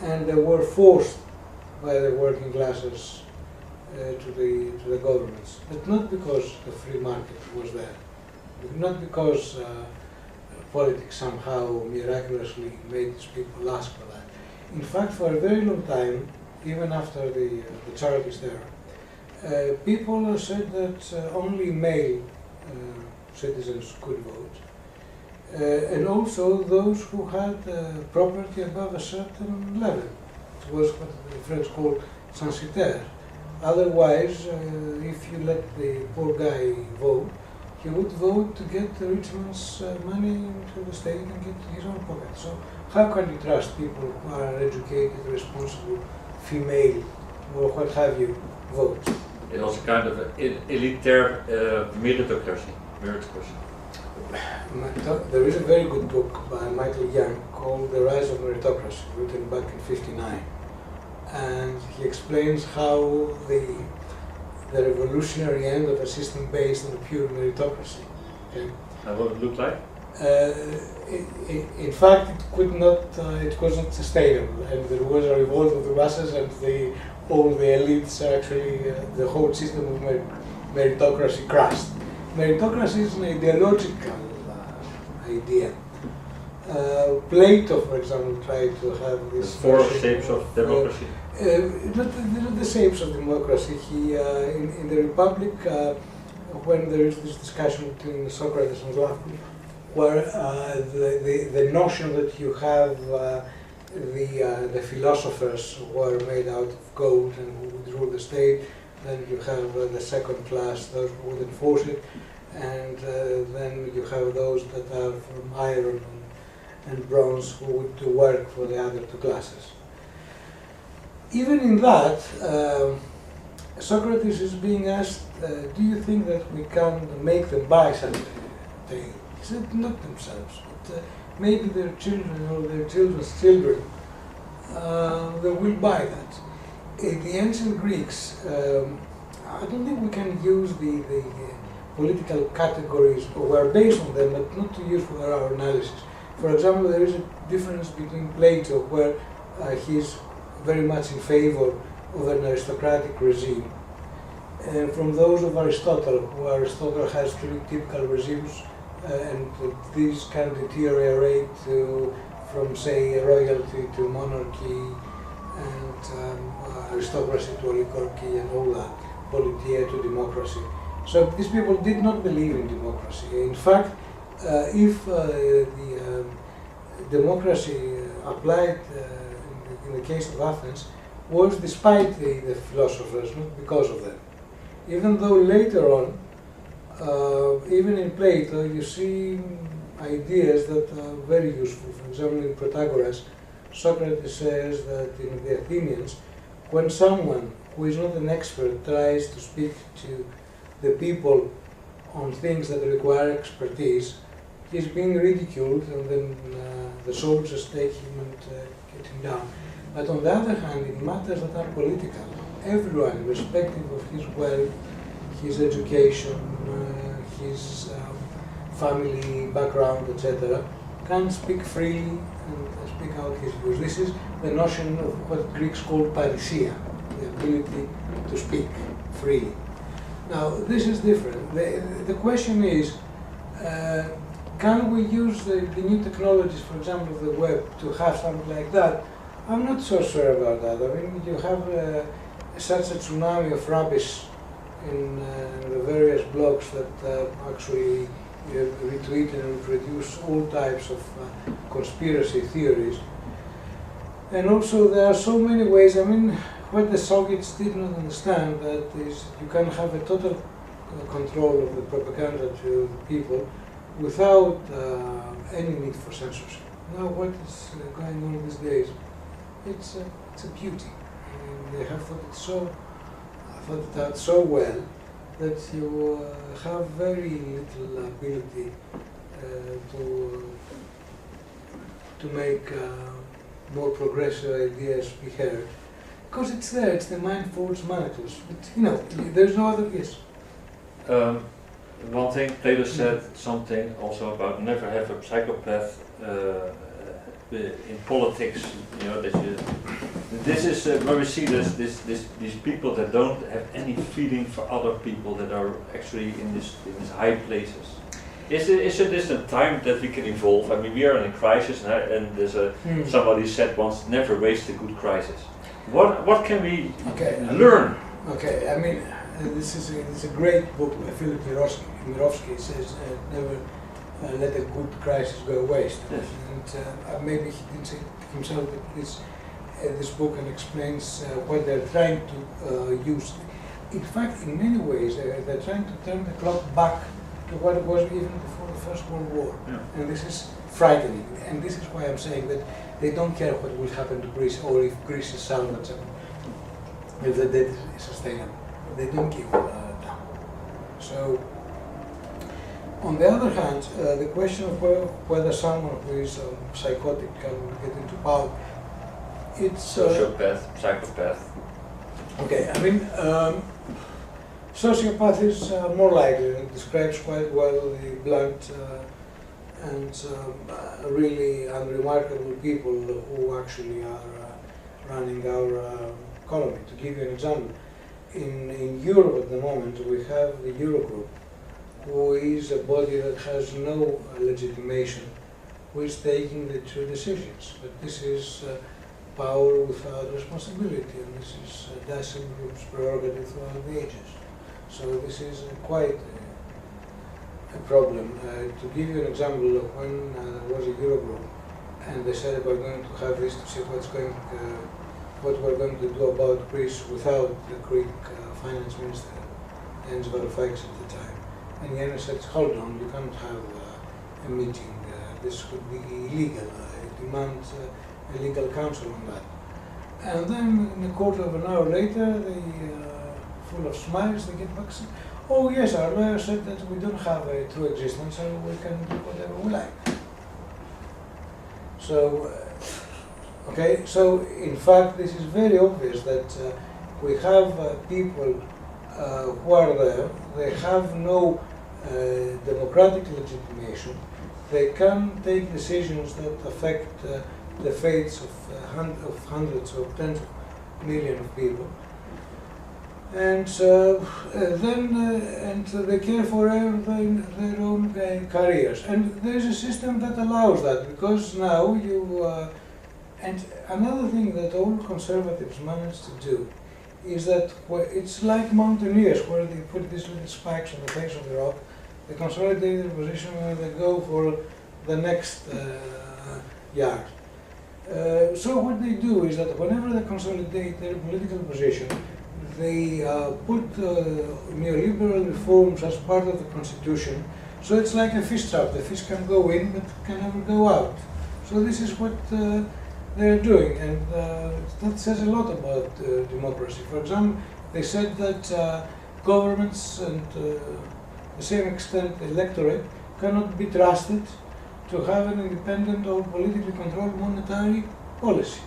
and they were forced by the working classes to the governments. But not because the free market was there, not because politics somehow miraculously made these people ask for that. In fact, for a very long time, even after the Chartist era, people said that only male citizens could vote, and also those who had property above a certain level. It was what the French called censitaire. Otherwise, if you let the poor guy vote, he would vote to get the rich man's money into the state and get his own pocket. So how can you trust people who are educated, responsible, female, or what have you, vote? It was a kind of elitaire meritocracy. There is a very good book by Michael Young called The Rise of Meritocracy, written back in '59. And he explains how the revolutionary end of a system based on a pure meritocracy. Okay? And what it looked like? In fact, it wasn't sustainable, and there was a revolt of the masses, and all the elites actually, the whole system of meritocracy crashed. Meritocracy is an ideological idea. Plato, for example, tried to have this. The four shapes of democracy. Not the shapes of democracy. He, in the Republic, when there is this discussion between Socrates and Plato, where the notion that you have the philosophers who are made out of gold and who would rule the state, then you have the second class, those who would enforce it, and then you have those that are from iron and bronze who would do work for the other two classes. Even in that, Socrates is being asked, do you think that we can make them buy something? He said, not themselves, but maybe their children or their children's children, they will buy that. In the ancient Greeks, I don't think we can use the political categories, or we're based on them, but not to use for our analysis. For example, there is a difference between Plato, where he's very much in favor of an aristocratic regime, and from those of Aristotle, where Aristotle has three typical regimes, and these can deteriorate from, say, royalty to monarchy, and aristocracy to oligarchy, and all that, politia to democracy. So these people did not believe in democracy. In fact, if the democracy applied in the case of Athens was despite the philosophers, not because of them. Even though later on, even in Plato, you see ideas that are very useful. For example, in Protagoras, Socrates says that in the Athenians, when someone who is not an expert tries to speak to the people on things that require expertise, he's being ridiculed, and then the soldiers take him and get him down. But on the other hand, in matters that are political, everyone, irrespective of his wealth, his education, his family background, etc., can speak freely and speak out his views. This is the notion of what Greeks call parrhesia, the ability to speak. freely. Now, this is different. The question is, can we use the new technologies, for example, the web, to have something like that? I'm not so sure about that. I mean, you have such a tsunami of rubbish in the various blogs that actually retweet and produce all types of conspiracy theories. And also there are so many ways. I mean, what the Soviets did not understand that is you can have a total control of the propaganda to the people without any need for censorship. Now what is going on these days, it's a beauty. I mean, they have thought it out so well that you have very little ability to make more progressive ideas be heard. Because it's there, it's the mind force manacles. But, there's no other, yes. One thing, Taylor said something also about never have a psychopath in politics. This is where we see these people that don't have any feeling for other people that are actually in these high places. Isn't this a time that we can evolve? I mean, we are in a crisis, and there's somebody said once, never waste a good crisis. What can we learn? Okay, I mean, this is a great book by Philip Mirovsky. It says, never let a good crisis go waste. Yes. And maybe he didn't say it himself, but this book explains what they're trying to use. In fact, in many ways, they're trying to turn the clock back to what it was even before the First World War. Yeah. And this is frightening. And this is why I'm saying that they don't care what will happen to Greece or if Greece is salvageable, if the debt is sustainable. They don't give a damn. So, on the other hand, the question of whether someone who is psychotic can get into power, it's sociopath, psychopath. Okay, I mean, sociopath is more likely. It describes quite well the blunt and really unremarkable people who actually are running our economy. To give you an example, in Europe at the moment we have the Eurogroup, who is a body that has no legitimation, who is taking the true decisions. But this is power without responsibility, and this is Dijsselbloem's prerogative throughout the ages. So this is quite a problem. To give you an example, when there was a Eurogroup, and they said we're going to have this to see what we're going to do about Greece without the Greek finance minister, Jens Varoufakis at the time. And Jens said, hold on, you can't have a meeting. This would be illegal. I demand a legal counsel on that. And then in a quarter of an hour later, they, full of smiles, they get back and say, oh yes, our lawyer said that we don't have a true existence, so we can do whatever we like. So, okay, so in fact this is very obvious that we have people who are there, they have no democratic legitimation, they can take decisions that affect the fates of hundreds or tens of millions of people, and then they care for their own careers. And there is a system that allows that, because now you and another thing that all conservatives manage to do is that it's like mountaineers, where they put these little spikes on the face of the rock, they consolidate their position and they go for the next yard. So what they do is that whenever they consolidate their political position, they put neoliberal reforms as part of the constitution. So it's like a fish trap. The fish can go in but can never go out. So this is what they're doing, and that says a lot about democracy. For example, they said that governments and to the same extent the electorate cannot be trusted to have an independent or politically controlled monetary policy.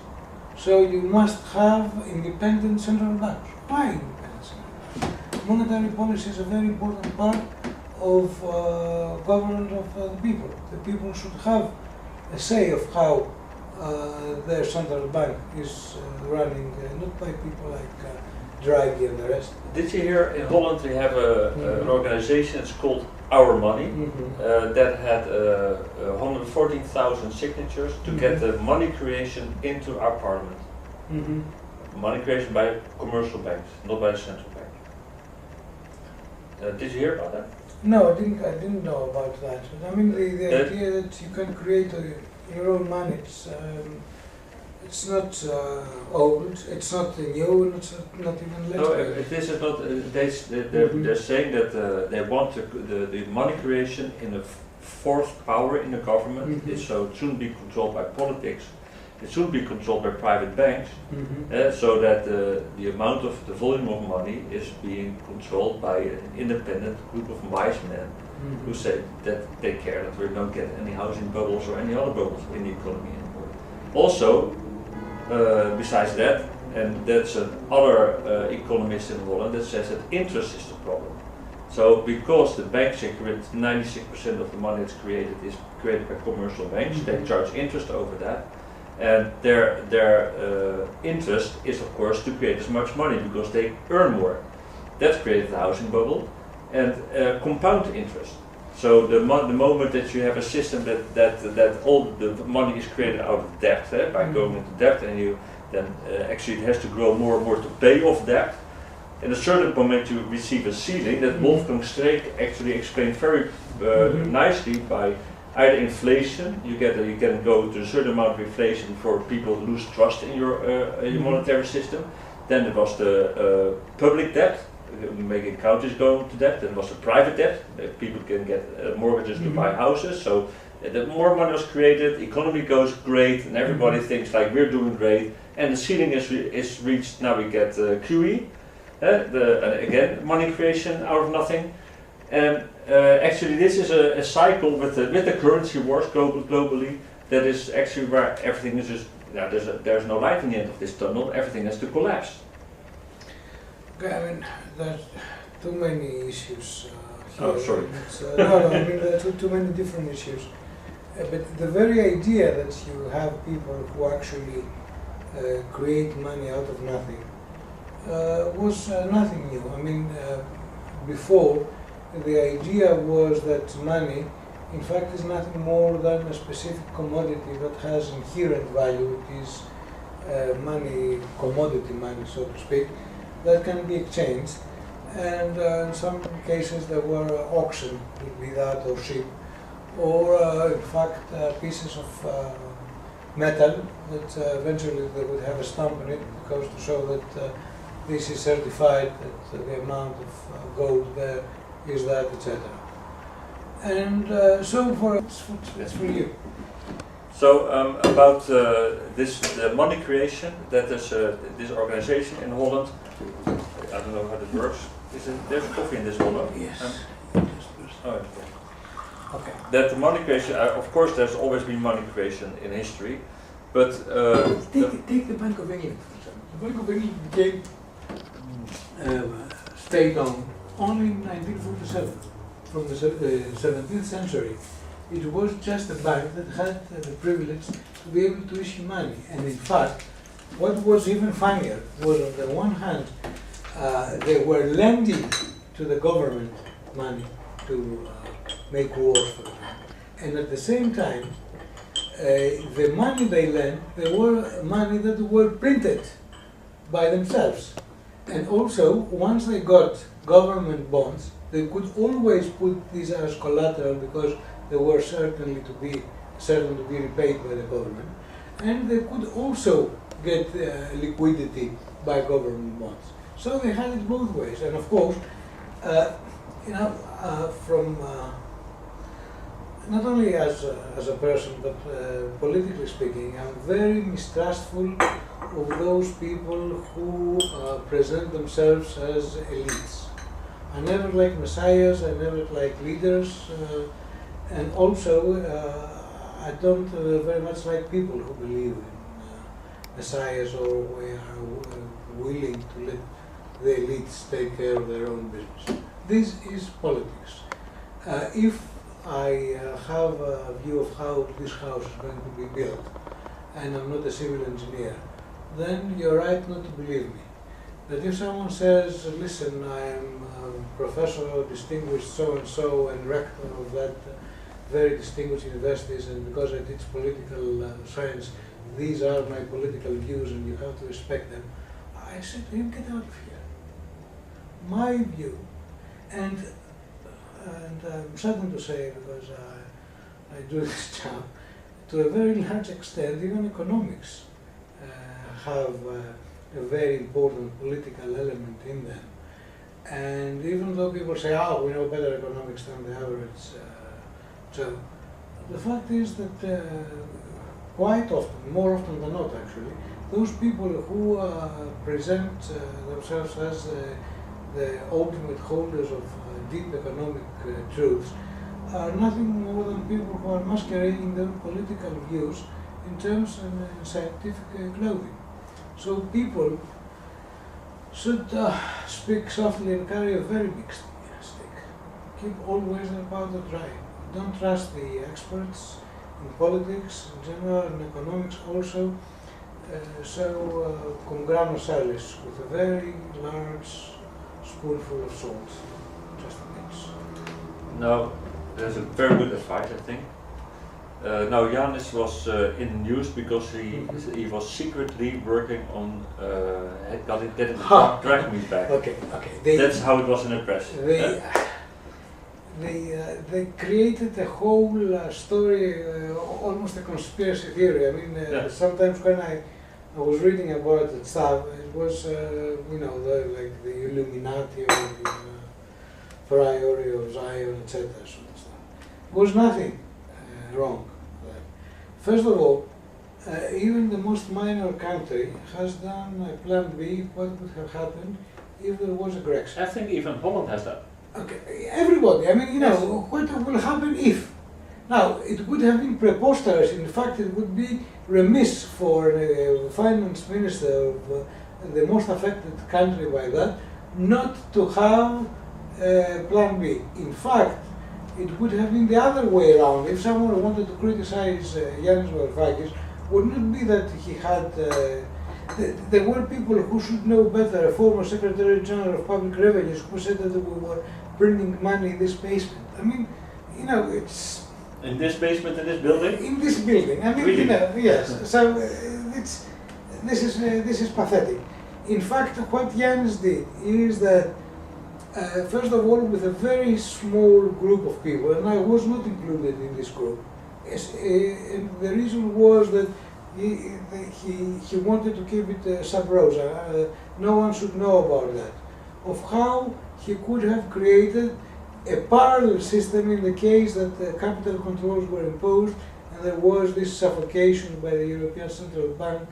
So you must have independent central banks. Why independent central banks? Monetary policy is a very important part of governance of the people. The people should have a say of how their central bank is running, not by people like Draghi and the rest. Did you hear in Holland we have an organization, it's called Our Money, that had 114,000 signatures to get the money creation into our parliament. Money creation by commercial banks, not by the central bank. Did you hear about that? No, I didn't know about that. I mean, the idea that you can create your own money, it's not old, it's not new, and it's not even late. No, this is not. They're saying that they want the money creation in a fourth power in the government. So it shouldn't be controlled by politics. It shouldn't be controlled by private banks, so that the amount of the volume of money is being controlled by an independent group of wise men who say that they care that we don't get any housing bubbles or any other bubbles in the economy anymore. Also, besides that, and that's another economist in Holland that says that interest is the problem. So because the banks say 96% of the money that's created is created by commercial banks, they charge interest over that. And their interest is, of course, to create as much money because they earn more. That created the housing bubble and compound interest. So the moment that you have a system that all the money is created out of debt, by going into debt, and then actually it has to grow more and more to pay off debt. In a certain moment you receive a ceiling that Wolfgang Streeck actually explained very nicely by either inflation, you can go to a certain amount of inflation before people lose trust in your monetary system. Then there was the public debt, making countries go into debt. Then there was the private debt, people can get mortgages to buy houses. So the more money was created, the economy goes great, and everybody thinks like we're doing great. And the ceiling is reached. Now we get QE, again money creation out of nothing. And actually, this is a cycle with the currency wars globally. That is actually where everything is just there's no light in the end of this tunnel. Everything has to collapse. Okay, I mean there's too many issues. Oh, sorry. No, I mean there are too many different issues. But the very idea that you have people who actually create money out of nothing was nothing new. I mean, before. The idea was that money, in fact, is nothing more than a specific commodity that has inherent value. It is money, commodity money, so to speak, that can be exchanged. And in some cases there were auction, be that or ship, or in fact pieces of metal that eventually they would have a stamp on it because to show that this is certified, that the amount of gold there is that, etc. And so that's for you. So about this money creation, that is this organization in Holland. I don't know how that works. There's coffee in this Holland. Yes. Okay. That the money creation, of course, there's always been money creation in history, but take the Bank of England, for example. The Bank of England became state-owned only in 1947. From the 17th century, it was just a bank that had the privilege to be able to issue money. And in fact, what was even funnier was on the one hand, they were lending to the government money to make war for them. And at the same time, the money they lent, they were money that were printed by themselves. And also, once they got government bonds, they could always put these as collateral because they were certain to be repaid by the government. And they could also get liquidity by government bonds. So they had it both ways. And of course, from not only as a person, but politically speaking, I'm very mistrustful of those people who present themselves as elites. I never like messiahs, I never like leaders, and also I don't very much like people who believe in messiahs or who are willing to let the elites take care of their own business. This is politics. If I have a view of how this house is going to be built, and I'm not a civil engineer, then you're right not to believe me. That if someone says, listen, I am professor, distinguished so-and-so, and rector of that very distinguished universities, and because I teach political science, these are my political views and you have to respect them. I said to him, get out of here. My view, and I'm saddened to say, because I do this job, to a very large extent, even economics have a very important political element in them. And even though people say, oh, we know better economics than the average Joe, the fact is that quite often, more often than not actually, those people who present themselves as the ultimate holders of deep economic truths are nothing more than people who are masquerading their political views in terms of scientific clothing. So people should speak softly and carry a very big stick. Keep always their powder dry. Don't trust the experts in politics in general and economics also. So cum grano salis, with a very large spoonful of salt, just a pinch. No, that's a very good advice, I think. Now Janis was in the news because he was secretly working on getting the drag me back. Okay. That's how it was in the press. They created a whole story, almost a conspiracy theory. I mean, sometimes when I was reading about that stuff, it was, like the Illuminati or the Friary of Zion, etc. Sort of stuff. There was nothing wrong there. First of all, even the most minor country has done a plan B, what would have happened if there was a Brexit. I think even Holland has that. Okay, everybody, I mean, what will happen if? Now, it would have been preposterous, in fact it would be remiss for a finance minister of the most affected country by that, not to have plan B. In fact, it would have been the other way around. If someone wanted to criticize Yanis Varoufakis, wouldn't it be that he had, there were people who should know better, a former Secretary General of Public Revenues who said that we were printing money in this basement. I mean, it's... In this basement, in this building? In this building. I mean, really? Yes. So this is pathetic. In fact, what Yanis did is that, first of all, with a very small group of people, and I was not included in this group, and the reason was that he wanted to keep it sub rosa. No one should know about that. Of how he could have created a parallel system in the case that capital controls were imposed and there was this suffocation by the European Central Bank,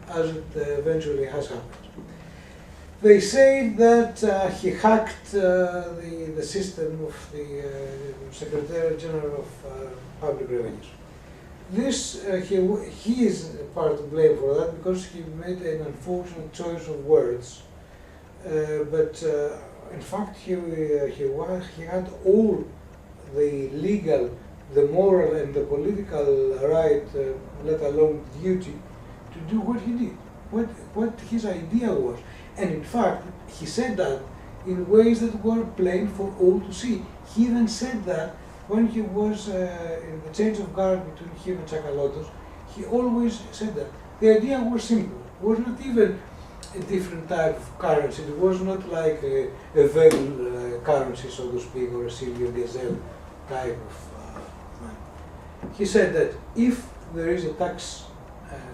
as it eventually has happened. They say that he hacked the system of the Secretary General of Public Revenues. This, he is part to blame for that because he made an unfortunate choice of words. But in fact, he had all the legal, the moral, and the political right, let alone duty, to do what he did, what his idea was. And in fact, he said that in ways that were plain for all to see. He even said that when he was in the change of guard between him and Tsakalotos, he always said that. The idea was simple. It was not even a different type of currency. It was not like a veil currency, so to speak, or a Silvio Gesell type of money. He said that if there is a tax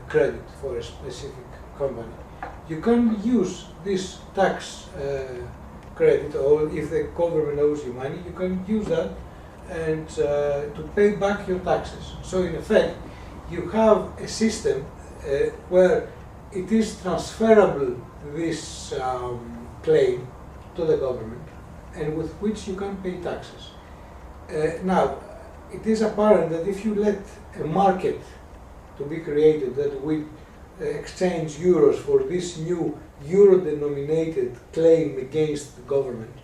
credit for a specific company, you can use this tax credit, or if the government owes you money, you can use that and to pay back your taxes. So in effect, you have a system where it is transferable, this claim to the government, and with which you can pay taxes. Now, it is apparent that if you let a market to be created that will exchange euros for this new euro-denominated claim against the government,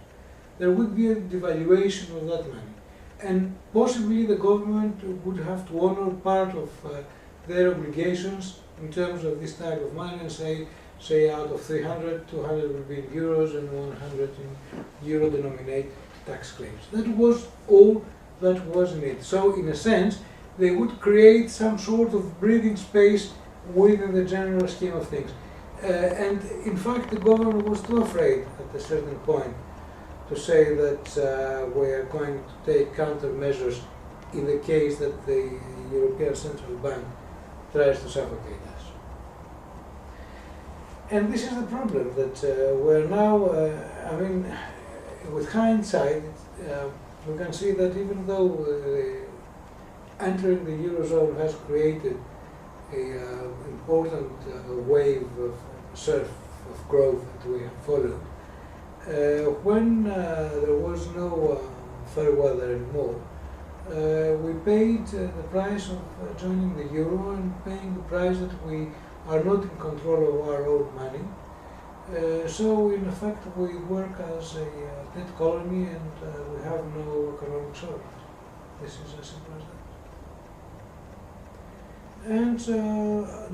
there would be a devaluation of that money. And possibly the government would have to honor part of their obligations in terms of this type of money and say out of 300, 200 will be in euros and 100 in euro-denominated tax claims. That was all that was in it. So in a sense, they would create some sort of breathing space within the general scheme of things. And in fact, the government was too afraid at a certain point to say that we are going to take countermeasures in the case that the European Central Bank tries to suffocate us. And this is the problem, that we're now, with hindsight, we can see that even though entering the Eurozone has created an important wave of surf of growth that we have followed, when there was no fair weather anymore, we paid the price of joining the Euro and paying the price that we are not in control of our own money. So in effect we work as a debt colony and we have no economic sovereignty. This is as simple as that. And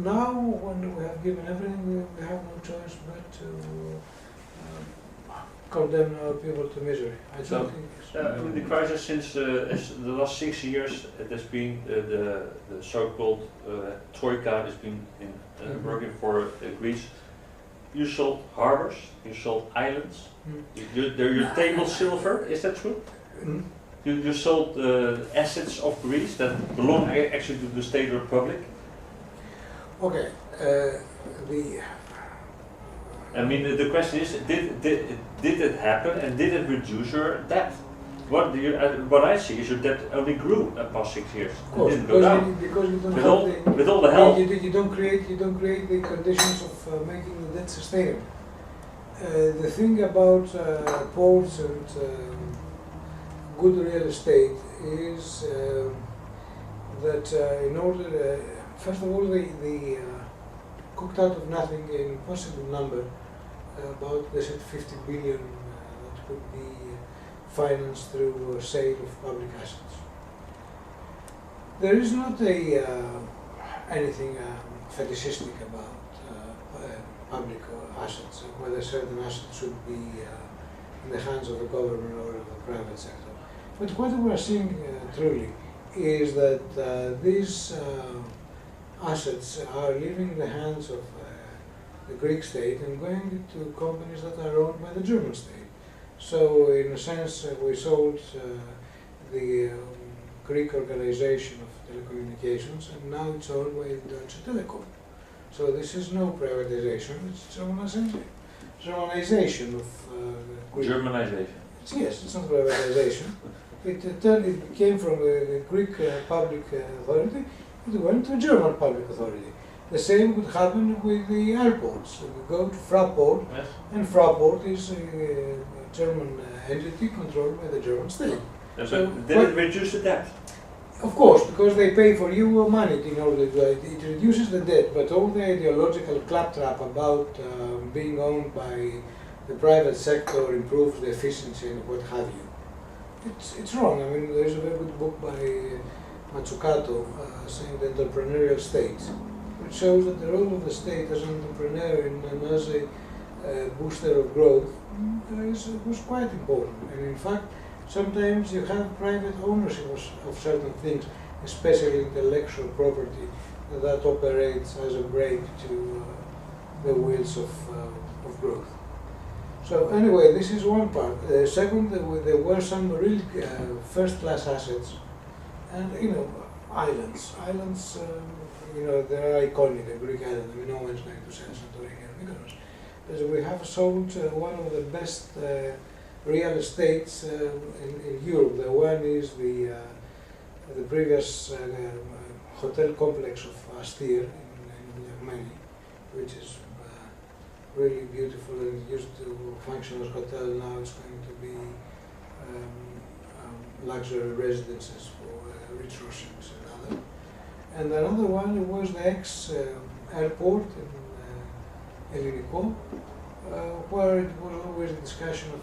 now when we have given everything, we have no choice but to condemn our people to misery. I don't think the crisis since the last 6 years, it has been the so-called Troika has been working for Greece. You sold harbors, you sold islands, your table silver, is that true? You sold assets of Greece that belong actually to the State Republic? Okay, the question is, did it happen and did it reduce your debt? What I see is your debt only grew the past 6 years. Of course, it didn't go down. Because you don't with all the help. You don't create the conditions of making the debt sustainable. The thing about ports and good real estate is that in order, first of all, they cooked out of nothing an impossible number, about they said 50 billion that could be financed through sale of public assets. There is not anything fetishistic about public assets, whether certain assets should be in the hands of the government or of the private sector. But what we are seeing truly is that these assets are leaving the hands of the Greek state and going to companies that are owned by the German state. So in a sense, we sold the Greek organization of telecommunications, and now it's owned by Deutsche Telekom. So this is no privatization, it's Germanization of Greek. Germanization. Yes, it's not privatization. It came from the Greek public authority, it went to German public authority. The same would happen with the airports. We go to Fraport, Yes. and Fraport is a German entity controlled by the German state. So did it reduce the debt? Of course, because they pay for you money in order to do it. It reduces the debt, but all the ideological claptrap about being owned by the private sector improves the efficiency and what have you. It's wrong. I mean, there's a very good book by Matsukato saying the entrepreneurial state, which shows that the role of the state as an entrepreneur and as a booster of growth was quite important. And in fact, sometimes you have private ownership of certain things, especially intellectual property, that operates as a brake to the wheels of growth. So anyway, this is one part. Second, there were some really first-class assets, and islands. Islands, they're iconic. The Greek island. I mean, no one's going to sell Santorini or Mykonos. But we have sold one of the best real estates in Europe. The one is the previous hotel complex of Astir in Germany, which is really beautiful and used to function as hotel. Now it's going to be luxury residences for rich Russians and other. And another one was the ex-airport in Elliniko, where it was always a discussion of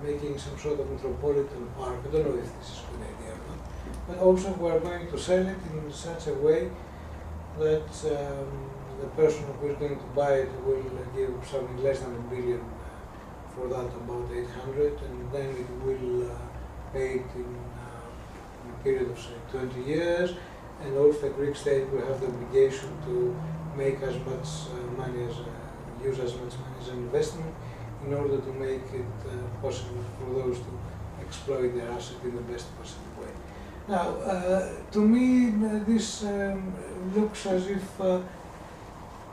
making some sort of metropolitan park. I don't know if this is a good idea or not. But also we are going to sell it in such a way that the person who is going to buy it will give something less than $1 billion for that, about 800, and then it will pay it in a period of say 20 years, and also the Greek state will have the obligation to make as much money as use as much money as an investment in order to make it possible for those to exploit their asset in the best possible way. Now, to me, this looks as if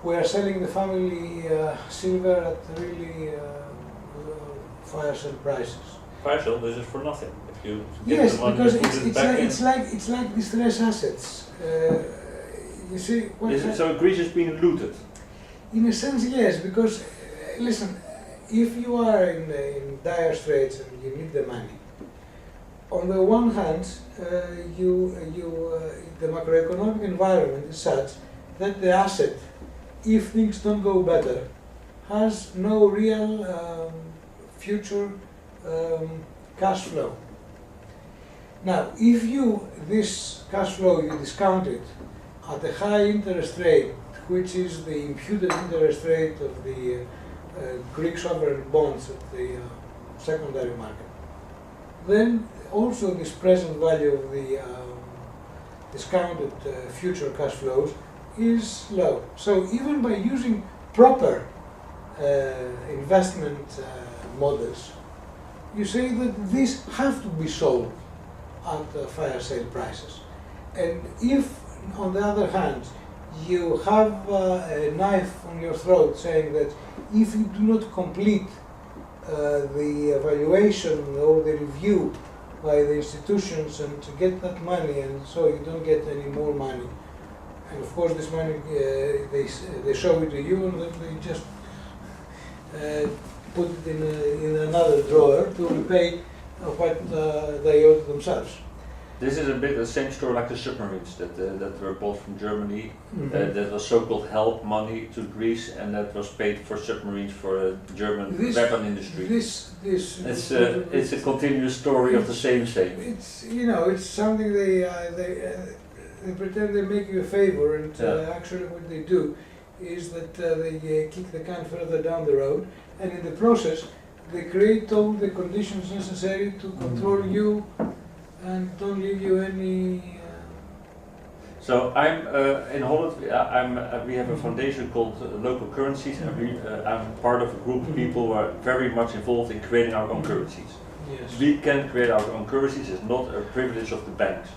we are selling the family silver at really fire sale prices. Fire sale, this is for nothing. If you get Yes, the money, because you put it back in. it's like distressed assets. You see, So Greece is being looted. in a sense, yes, because listen, if you are in dire straits and you need the money, on the one hand, the macroeconomic environment is such that the asset, if things don't go better, has no real future cash flow. Now, if this cash flow, you discount it at a high interest rate, which is the imputed interest rate of the Greek sovereign bonds at the secondary market, then also this present value of the discounted future cash flows is low. So even by using proper investment models, you say that these have to be sold at fire sale prices. And if, on the other hand, you have a knife on your throat saying that if you do not complete the evaluation or the review by the institutions and to get that money, and so you don't get any more money, and of course this money they show it to you and then they just put it in another drawer to repay what they owe themselves. This is a bit the same story like the submarines that were bought from Germany. That was so-called help money to Greece, and that was paid for submarines for the German weapon industry. It's a continuous story of the same. It's it's something they pretend they make you a favor, and actually what they do is that they kick the can further down the road, and in the process they create all the conditions necessary to control you and don't leave you any. So I'm in Holland. We have a foundation called Local Currencies, and I'm part of a group of people who are very much involved in creating our own currencies. Yes. We can create our own currencies. It's not a privilege of the banks.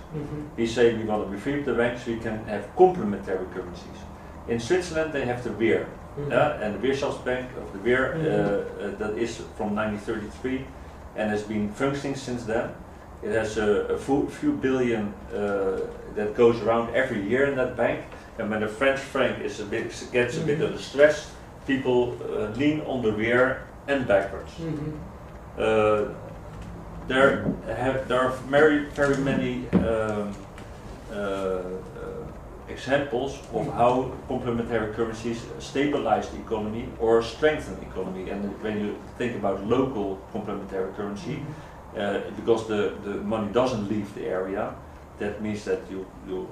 We say we want to be free of the banks. We can have complementary currencies. In Switzerland, they have the Weer, and the Wirtschaftsbank of the Weer that is from 1933 and has been functioning since then. It has a few billion that goes around every year in that bank, and when the French franc gets a bit of stress, people lean on the rear and backwards. There are very many examples of how complementary currencies stabilize the economy or strengthen the economy. And when you think about local complementary currency, because the money doesn't leave the area, that means that you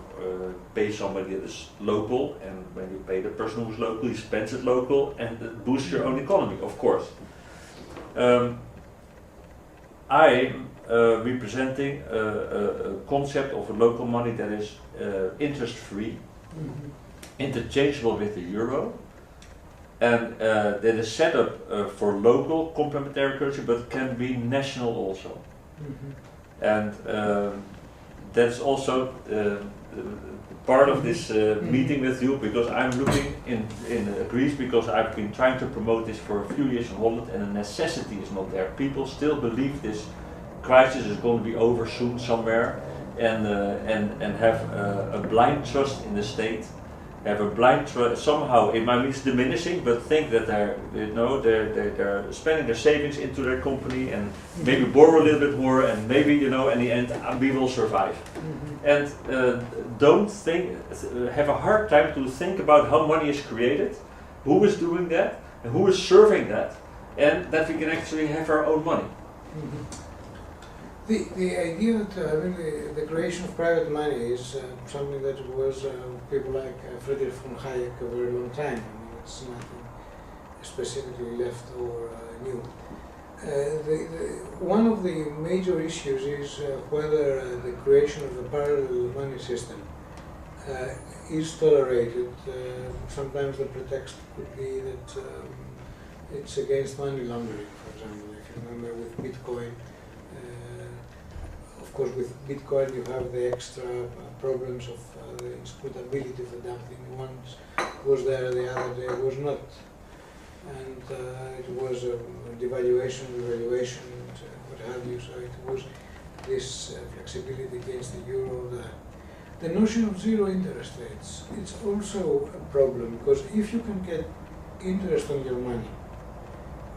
pay somebody that is local, and when you pay the person who's local, he spends it local, and it boosts your own economy, of course. I'm representing a concept of a local money that is interest-free, interchangeable with the euro, and that is set up for local complementary currency, but can be national also. And that's also part of this meeting with you, because I'm looking in Greece, because I've been trying to promote this for a few years in Holland, and the necessity is not there. People still believe this crisis is going to be over soon somewhere, and have a blind trust in the state. Have a blind trust, somehow it might be diminishing, but think that they're spending their savings into their company and maybe borrow a little bit more, and maybe in the end we will survive. And don't have a hard time to think about how money is created, who is doing that, and who is serving that, and that we can actually have our own money. The idea that the creation of private money is something that was people like Friedrich von Hayek a very long time. I mean, it's nothing specifically left or new. One of the major issues is whether the creation of the parallel money system is tolerated. Sometimes the pretext could be that it's against money laundering, for example. If you remember with Bitcoin, of course with Bitcoin you have the extra problems of the inscrutability of the damn thing. Once was there, the other day was not. And it was a devaluation, revaluation, and what have you. So it was this flexibility against the euro. The notion of zero interest rates, it's also a problem, because if you can get interest on your money,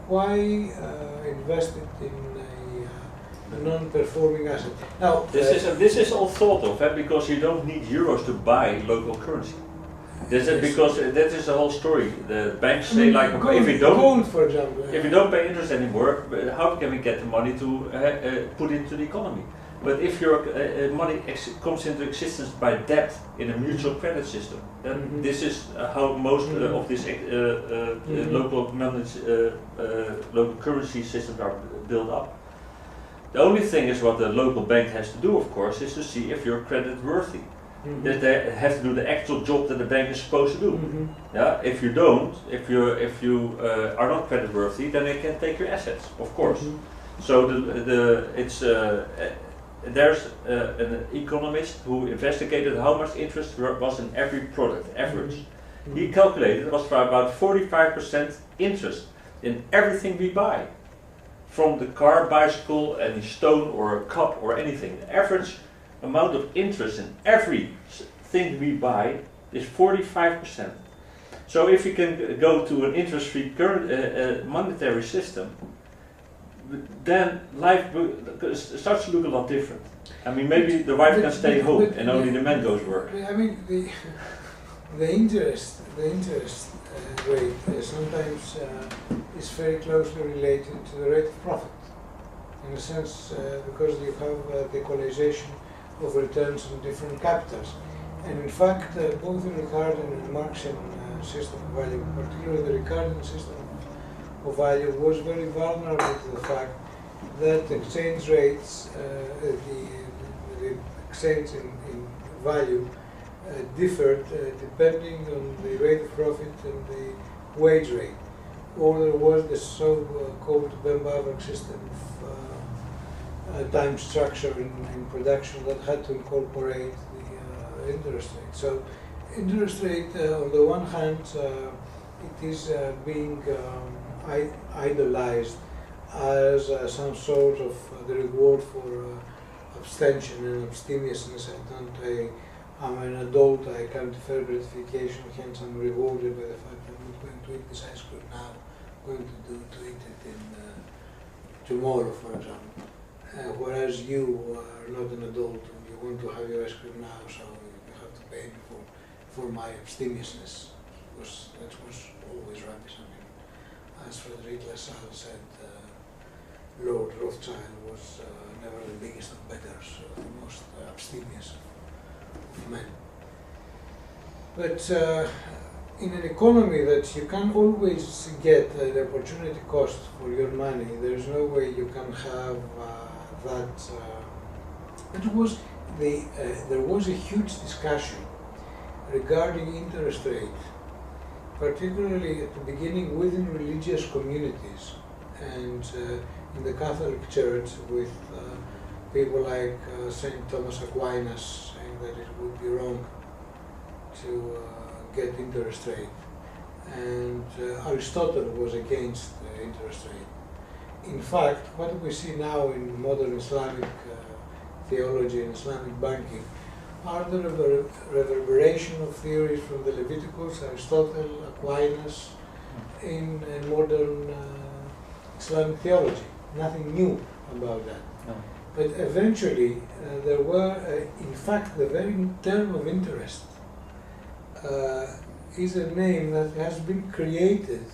why invest it in a non-performing asset? Now, this is all thought of, because you don't need euros to buy local currency. This is because that is the whole story. The banks say gold, if you don't, gold, for example, if you don't pay interest anymore, how can we get the money to put into the economy? But if your money comes into existence by debt in a mutual credit system, then this is how most of these local currency systems are built up. The only thing is what the local bank has to do, of course, is to see if you're credit worthy. That they have to do the actual job that the bank is supposed to do. Yeah, if you don't, if you are not credit worthy, then they can take your assets, of course. So there's an economist who investigated how much interest was in every product, average. He calculated it was for about 45% interest in everything we buy, from the car, bicycle, any stone or a cup or anything. The average amount of interest in everything we buy is 45%. So if you can go to an interest-free monetary system, then life starts to look a lot different. I mean, maybe the wife can stay home and only the man goes work. I mean, the interest rate sometimes is very closely related to the rate of profit, in a sense, because you have the equalization of returns on different capitals. And in fact, both the Ricardian and Marxian system of value, particularly the Ricardian system of value, was very vulnerable to the fact that exchange rates, the exchange in value differed depending on the rate of profit and the wage rate. Or there was the so-called Bemba-Avak system of time structure in production that had to incorporate the interest rate. So interest rate, on the one hand, it is being idolized as some sort of the reward for abstention and abstemiousness. I'm an adult, I can't defer gratification, hence I'm rewarded by the fact that I'm not going to eat this ice cream now, I'm going to eat it tomorrow, for example. Whereas you are not an adult and you want to have your ice cream now, so you have to pay me for my abstemiousness. That was always rubbish. I mean, as Frederic Lassalle said, Lord Rothschild was never the biggest of beggars, the most abstemious of men. But in an economy that you can always get the opportunity cost for your money, there is no way you can have that. There was a huge discussion regarding interest rate, particularly at the beginning within religious communities and in the Catholic Church, with people like St. Thomas Aquinas saying that it would be wrong to get interest rate, and Aristotle was against interest rate. In fact, what we see now in modern Islamic theology and Islamic banking are the reverberation of theories from the Leviticus, Aristotle, Aquinas, in modern Islamic theology. Nothing new about that. No. But eventually, there were, in fact, the very term of interest is a name that has been created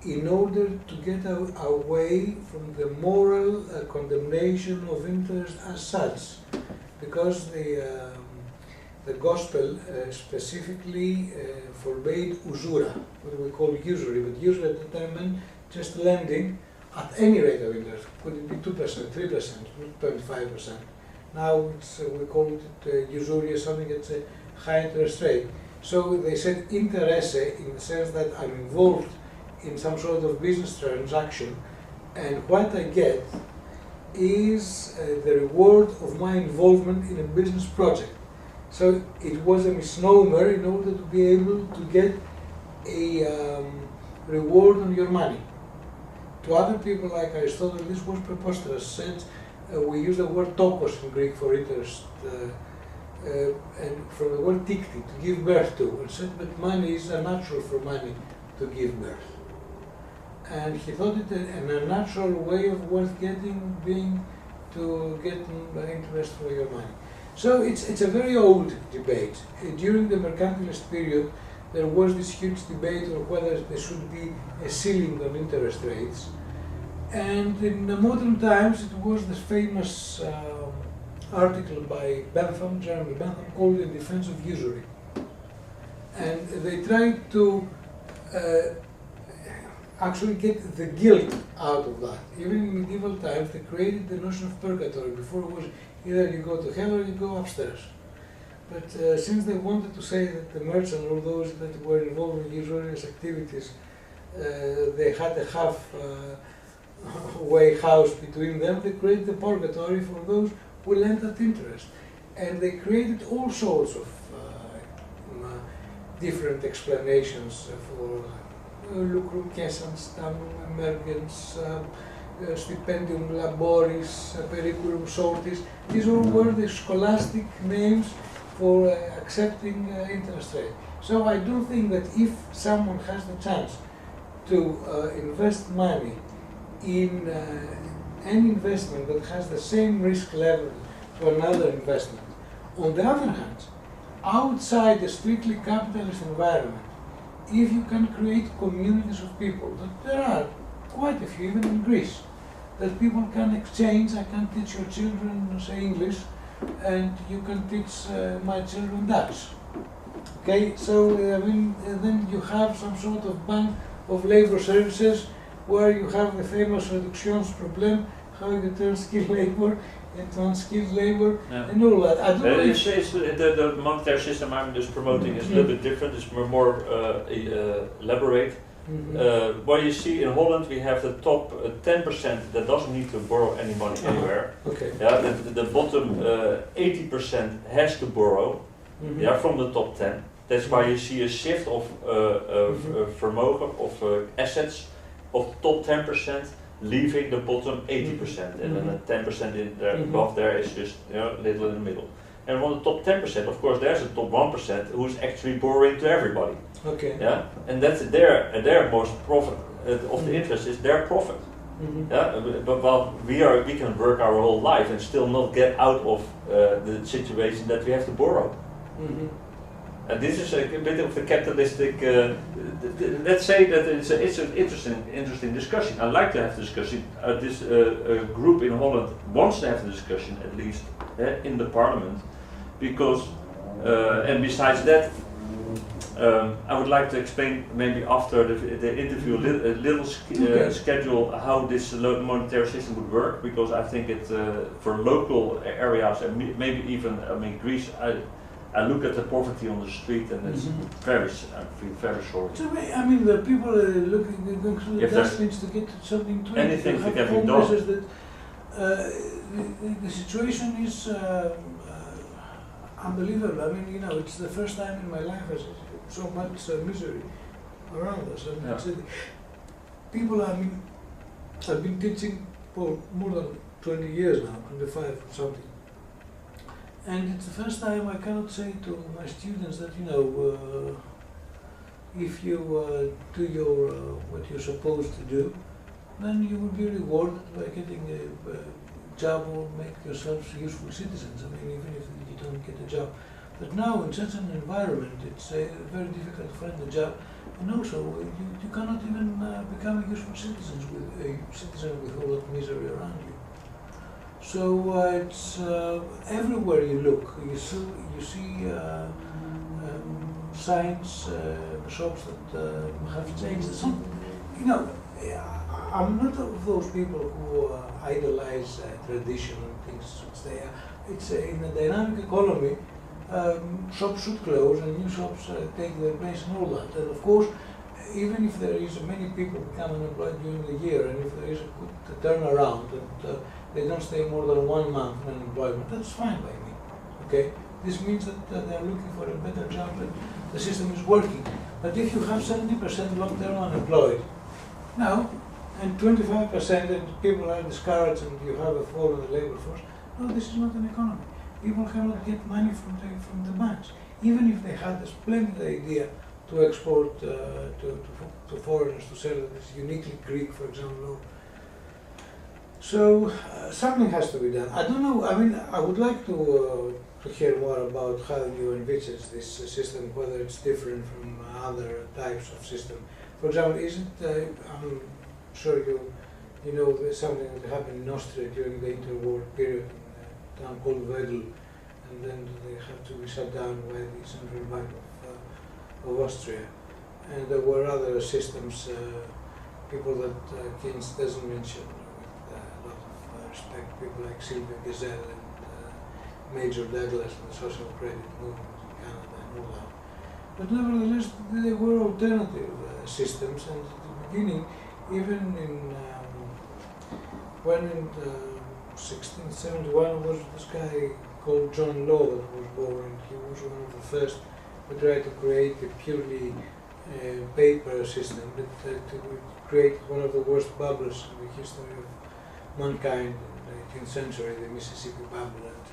in order to get away from the moral condemnation of interest as such, because the gospel specifically forbade usura, what we call usury, but usury at the time meant just lending at any rate of interest. Could it be 2%, 3%, 0.5%? Now we call it usurious, something that's a high interest rate. So they said interesse in the sense that I'm involved in some sort of business transaction, and what I get is the reward of my involvement in a business project. So it was a misnomer in order to be able to get a reward on your money. To other people like Aristotle, this was preposterous. Since we use the word tokos in Greek for interest, and from the word tikti, to give birth to, and said that money is unnatural for money to give birth. And he thought it an unnatural way of worth getting being to get interest for your money. So it's a very old debate. During the mercantilist period, there was this huge debate on whether there should be a ceiling on interest rates. And in the modern times, it was the famous article by Bentham, Jeremy Bentham, called In Defense of Usury. And they tried to actually get the guilt out of that. Even in medieval times, they created the notion of purgatory. Before it was either you go to hell or you go upstairs. But since they wanted to say that the merchant or those that were involved in usurious activities, they had a half-way house between them, they created the purgatory for those who lent at interest. And they created all sorts of different explanations for lucrum cessans, tamum emergens, stipendium laboris, periculum sortis. These all were the scholastic names for accepting interest rate. So I do think that if someone has the chance to invest money in an investment that has the same risk level to another investment, on the other hand, outside a strictly capitalist environment, if you can create communities of people, that there are quite a few, even in Greece, that people can exchange. I can teach your children, say, English, and you can teach my children Dutch. Okay, so then you have some sort of bank of labor services where you have the famous reductions problem, how you turn skilled labor into unskilled labor, and all that. I don't know if the monetary system I'm just promoting is a little bit different. It's more elaborate. What you see in Holland, we have the top 10% that doesn't need to borrow any money anywhere. Okay. Yeah, the bottom 80% has to borrow. Yeah, from the top 10. That's why you see a shift of vermogen, of assets of the top 10% leaving the bottom 80%, and then the 10% in there, above there is just little in the middle. And on the top 10%, of course, there's a top 1% who's actually borrowing to everybody. Okay. Yeah, and that's their most profit of the interest is their profit. Yeah, but while we can work our whole life and still not get out of the situation that we have to borrow. And this is a bit of the capitalistic. Let's say that it's an interesting discussion. I like to have the discussion. This group in Holland wants to have the discussion, at least in the parliament, because and besides that, I would like to explain maybe after the interview a little schedule how this monetary system would work, because I think it for local areas and maybe even Greece. I look at the poverty on the street and it's I feel very sorry. So, I mean, the people are going through the dustbins to get something to eat. Anything that can be done. That, the situation is unbelievable. I mean, it's the first time in my life there's so much misery around us. And people, I've been teaching for more than 20 years now, 25 or something. And it's the first time I cannot say to my students that, if you do your what you're supposed to do, then you will be rewarded by getting a job or make yourselves useful citizens. I mean, even if you don't get a job. But now in such an environment, it's very difficult to find a job. And also, you cannot even become a useful citizen with all that misery around you. So it's everywhere you look. You see signs, shops that have changed. I'm not of those people who idolize tradition and things which they are. It's in a dynamic economy. Shops should close and new shops take their place and all that. And of course, even if there is many people become unemployed during the year, and if there is a good turnaround and they don't stay more than 1 month in unemployment, that's fine by me. Okay, this means that they are looking for a better job and the system is working. But if you have 70% long-term unemployed now, and 25% and people are discouraged and you have a fall in the labor force, no, this is not an economy. People cannot get money from the banks, even if they had a splendid idea to export to foreigners, to sell it as uniquely Greek, for example. So something has to be done. I don't know. I mean, I would like to hear more about how you envisage this system, whether it's different from other types of system. For example, is it? I'm sure you know there's something that happened in Austria during the interwar period in a town called Wedel, and then they had to be shut down by the central bank of Austria. And there were other systems, people that Keynes doesn't mention with a lot of respect, people like Sylvia Gesell and Major Douglas and the social credit movement in Canada and all that. But nevertheless, there were alternative systems, and at the beginning, even when in 1671 was this guy called John Law that was born. He was one of the first who tried to create a purely paper system that would create one of the worst bubbles in the history of mankind in the 18th century, the Mississippi bubble, and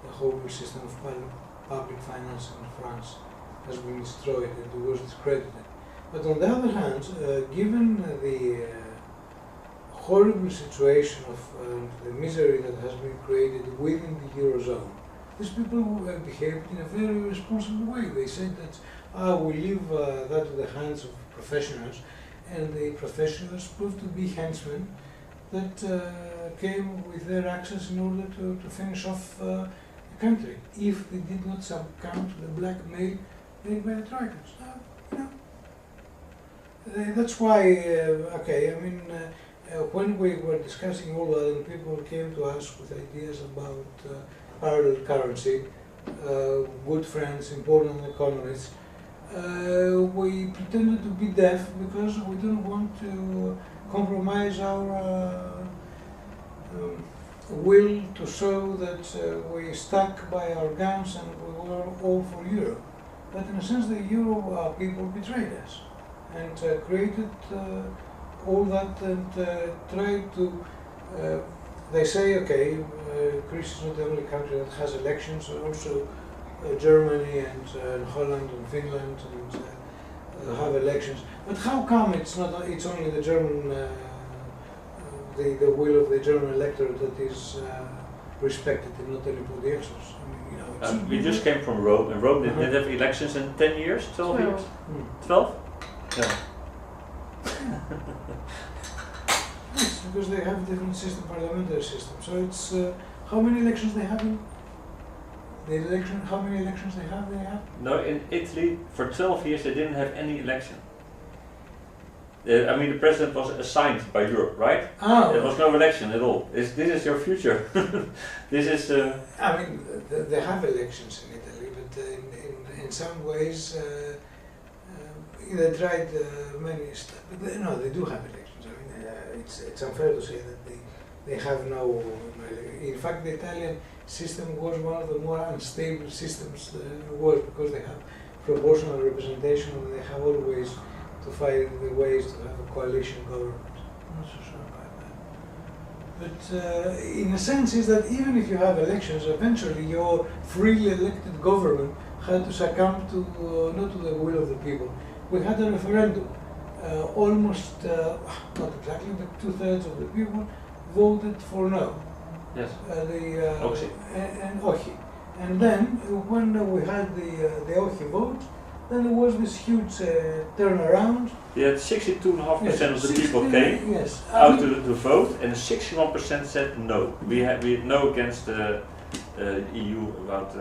the whole system of public finance in France has been destroyed and was discredited. But on the other hand, given the horrible situation of the misery that has been created within the Eurozone, these people behaved in a very responsible way. They said that we leave that to the hands of professionals, and the professionals proved to be henchmen that came with their axes in order to finish off the country, if they did not succumb to the blackmail made by the Troikans. That's why, when we were discussing all that and people came to us with ideas about parallel currency, good friends, important economists, we pretended to be deaf because we didn't want to compromise our will to show that we stuck by our guns and we were all for Euro. But in a sense, the Euro people betrayed us and created all that and tried to. They say, okay, Greece is not the only country that has elections, also Germany and Holland and Finland and have elections. But how come it's only the German, the will of the German electorate that is respected and not anybody else's? I mean, we just came from Rome, and Rome didn't have elections in 10 years, 12 years? 12? Yeah. Yes, because they have a different system, parliamentary system. So it's how many elections they have in the election? How many elections they have? No, in Italy for 12 years they didn't have any election. The president was assigned by Europe, right? Oh. There was no election at all. This is your future. This is. They have elections in Italy, but in some ways they tried many steps. But they do have elections. It's unfair to say that they have no. In fact, the Italian system was one of the more unstable systems in the world because they have proportional representation and they have always to find the ways to have a coalition government. I'm not so sure about that. But in a sense is that even if you have elections, eventually your freely elected government had to succumb to not to the will of the people. We had a referendum. Almost, not exactly, but 2/3 of the people voted for no. Yes. And Ochi. And then when we had the Ochi vote, then there was this huge turnaround. Yeah, 62.5% of the people 60, came yes, out to vote, and 61% said no. We had no against the EU about.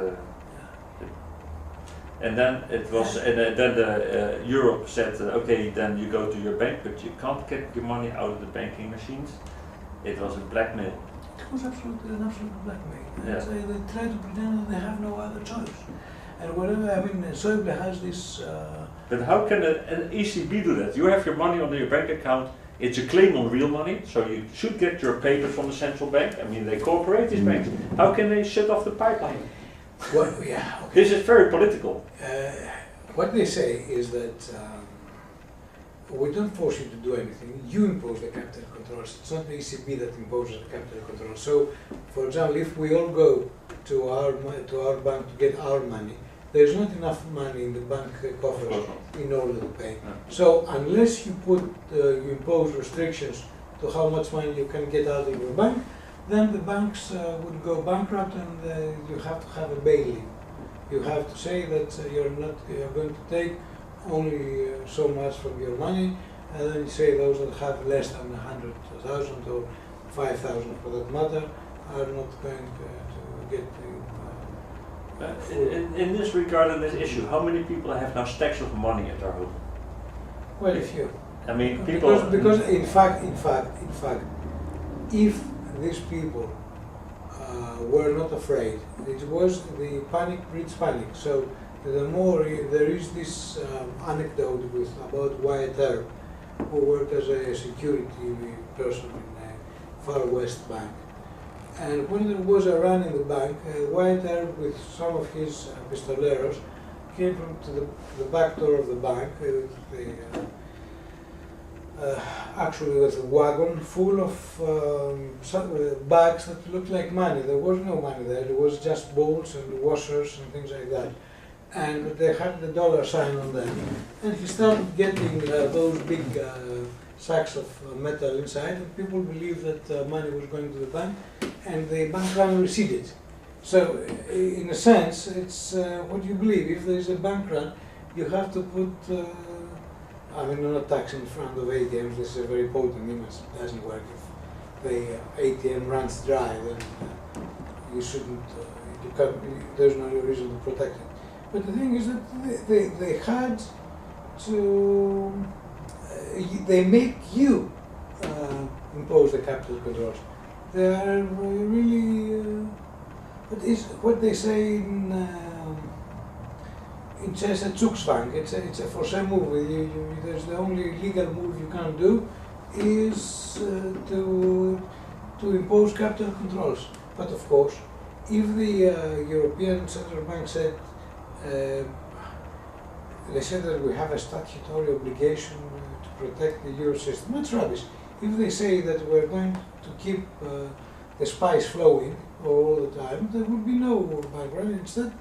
And then it was, and then the Europe said, okay, then you go to your bank, but you can't get your money out of the banking machines. It was a blackmail. It was absolutely an absolute blackmail. Yeah. They try to pretend that they have no other choice. And whatever, I mean, Schäuble has this. But how can an ECB do that? You have your money on your bank account. It's a claim on real money, so you should get your papers from the central bank. I mean, they cooperate, these banks. How can they shut off the pipeline? Well, yeah. Okay. This is very political. What they say is that we don't force you to do anything. You impose the capital controls. It's not the ECB that imposes the capital controls. So, for example, if we all go to our bank to get our money, there is not enough money in the bank coffers in order to pay. Yeah. So, unless you you impose restrictions to how much money you can get out of your bank, then the banks would go bankrupt, and you have to have a bail-in. You have to say that you're going to take only so much from your money, and then you say those that have less than 100,000 or 5,000 for that matter are not going to get in this regard, in this issue, how many people have now stacks of money at their home? Quite a few. I mean, people. Because in fact, if these people were not afraid, it was the panic breeds panic. So the more there is this anecdote about Wyatt Earp, who worked as a security person in a far west bank. And when there was a run in the bank, Wyatt Earp with some of his pistoleros came to the back door of the bank, actually with a wagon full of bags that looked like money. There was no money there, it was just bolts and washers and things like that. And they had the dollar sign on them. And he started getting those big sacks of metal inside, and people believed that money was going to the bank, and the bank run receded. So, in a sense, it's what you believe. If there is a bank run, you have to put, I mean, not tax in front of ATMs. This is a very potent image. It doesn't work. If the ATM runs dry, then you shouldn't, there's no reason to protect it. But the thing is that they had to, they make you impose the capital controls. They are really, what they say in chess a Zugzwang. It's a forcé move. There's the only legal move you can do is to impose capital controls. But of course, if the European Central Bank said, they said that we have a statutory obligation to protect the euro system. That's rubbish. If they say that we're going to keep the spice flowing all the time, there would be no bank run. Instead,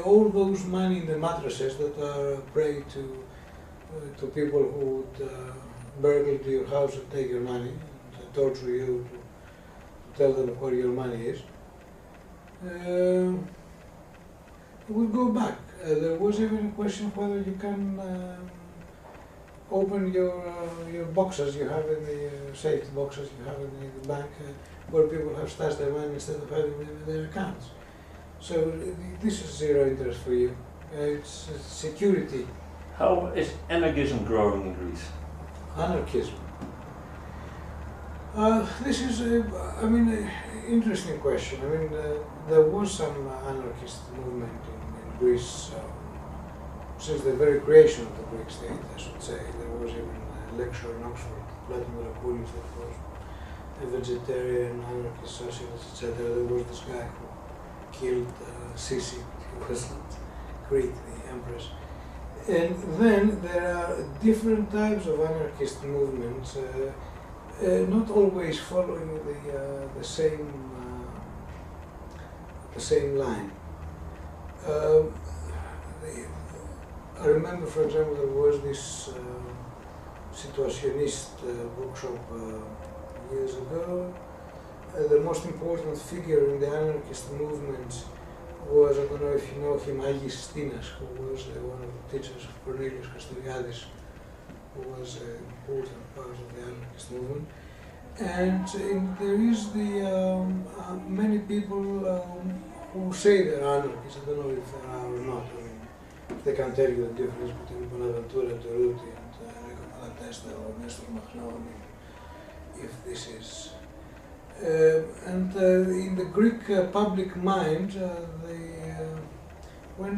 all those money in the mattresses that are prey to people who would burgle to your house and take your money and torture you to tell them where your money is. We'll go back. There was even a question whether you can open your boxes you have in the safety boxes you have in the bank where people have stashed their money instead of having them in their accounts. So this is zero interest for you. It's security. How is anarchism growing in Greece? Anarchism. This is, an interesting question. I mean, there was some anarchist movement in Greece since the very creation of the Greek state, I should say. There was even a lecture in Oxford, Vladimir Akoulis, that was a vegetarian, anarchist, socialist, etc. There was this guy who killed Sisi, who was Crete, the empress. And then there are different types of anarchist movements, not always following the same line. I remember, for example, there was this situationist workshop years ago. The most important figure in the anarchist movements was, I don't know if you know him, Agis Stinas, who was one of the teachers of Cornelius Castoriadis, who was an important part of the anarchist movement. And there is many people who say they're anarchists. I don't know if they are or not. I mean, they can tell you the difference between Bonaventura Toruti and Enrico Malatesta or Nestor Makhno, if this is. In the Greek public mind, when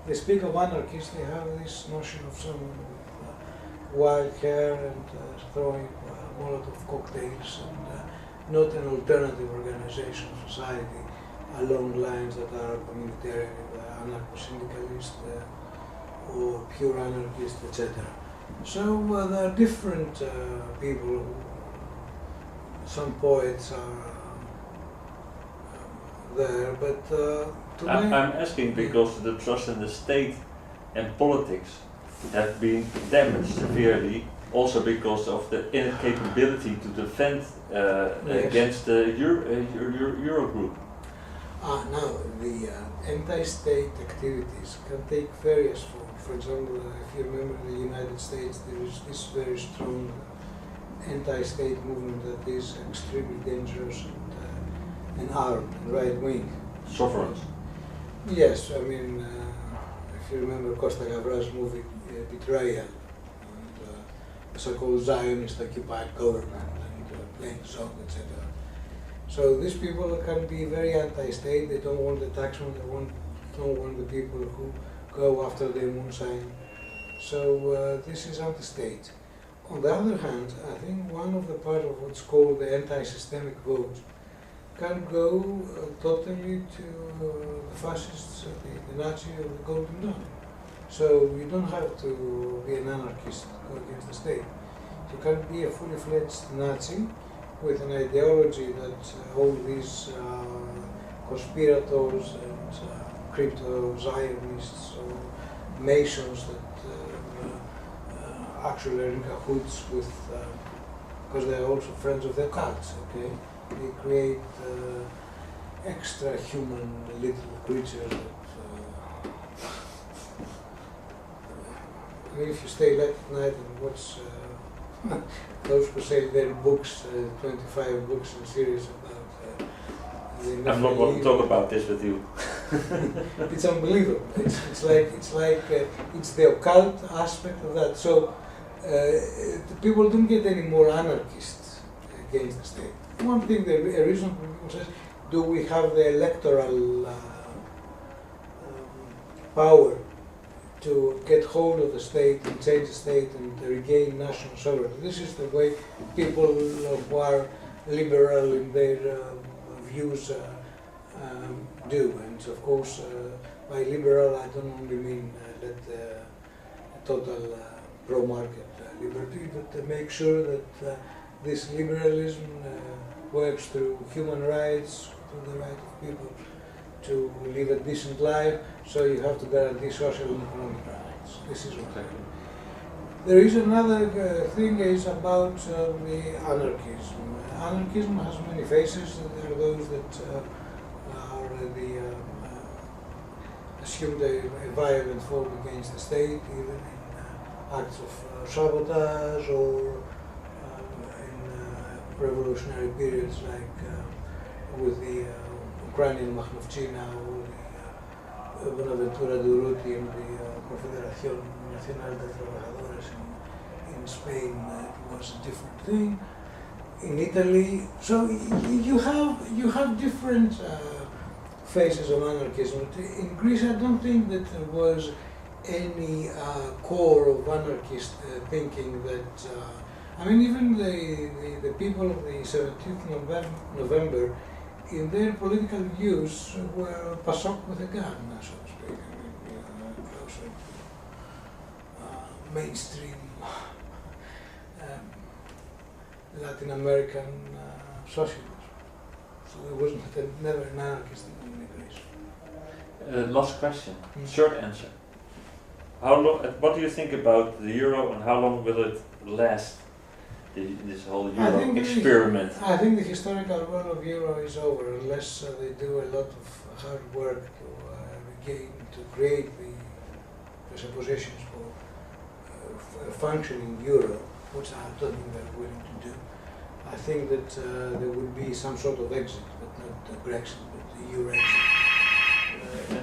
they speak of anarchists, they have this notion of someone with wild hair and throwing Molotov cocktails and not an alternative organization of society along lines that are communitarian, anarcho-syndicalist or pure anarchist, etc. So there are different people. Some poets are there, but I'm asking because the trust in the state and politics have been damaged severely, also because of the incapability to defend against the Eurogroup. Now, the anti-state activities can take various forms. For example, if you remember in the United States, there is this very strong anti-state movement that is extremely dangerous and armed and right-wing. Sovereigns. Yes, I mean, if you remember Costa Gavras' movie Betrayal, and the so-called Zionist occupied government and playing song, etc. So these people can be very anti-state. They don't want the taxman. They don't want the people who go after their moonshine. So this is anti-state. On the other hand, I think one of the part of what's called the anti-systemic vote can go totally to the fascists, the Nazi or the Golden Dawn. So you don't have to be an anarchist to go against the state. You can be a fully fledged Nazi with an ideology that all these conspirators and crypto-Zionists or Masons that actually are in cahoots with, because they are also friends of their cults, okay? They create extra human little creatures that, I mean, if you stay late at night and watch those who sell their books, 25 books in series about I'm not going to talk about this with you. It's unbelievable. It's the occult aspect of that. So the people don't get any more anarchists against the state. One thing, a reason people says, do we have the electoral power to get hold of the state and change the state and regain national sovereignty? This is the way people who are liberal in their views do. And of course, by liberal, I don't only mean total pro-market liberty, but to make sure that this liberalism works through human rights, through the right of people to live a decent life, so you have to guarantee social and economic rights. This is what I mean. There is another thing is about the anarchism. Anarchism has many faces. There are those that assumed a violent form against the state, even in acts of sabotage or in revolutionary periods like with the Ukrainian Makhnovchina or the Bonaventura Durruti and the Confederación Nacional de Trabajadores in Spain. It was a different thing. In Italy, so you have different phases of anarchism. In Greece, I don't think that there was any core of anarchist thinking that, I mean, even the people of the 17th November, in their political views, were PASOK with a gun, so to speak. I mean, closer mainstream Latin American socialism. So there wasn't never an anarchist in Greece. Last question, short answer. How long? What do you think about the euro and how long will it last? this whole I Euro think experiment. I think the historical run of Euro is over unless they do a lot of hard work to create the presuppositions for functioning Euro, which I don't think they're willing to do. I think that there would be some sort of exit, but not the Brexit, but the Euro exit.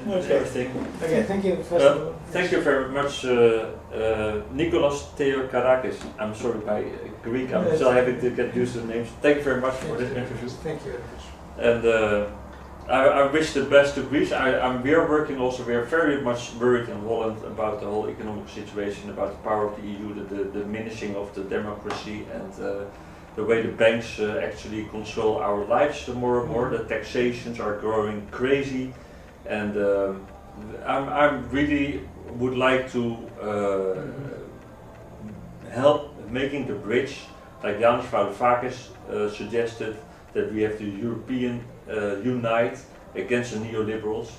That's everything. Okay, thank you. First of all. Thank you very much, Nicholas Theocarakis. I'm sorry, my Greek, I'm still having to get used to the names. Thank you very much for this interview. Thank you very much. And I wish the best to Greece. We are working also, we are very much worried in Holland about the whole economic situation, about the power of the EU, the diminishing of the democracy, and the way the banks actually control our lives more and more. The taxations are growing crazy. And I really would like to help making the bridge, like Nicholas Theocarakis suggested, that we have the European unite against the neoliberals.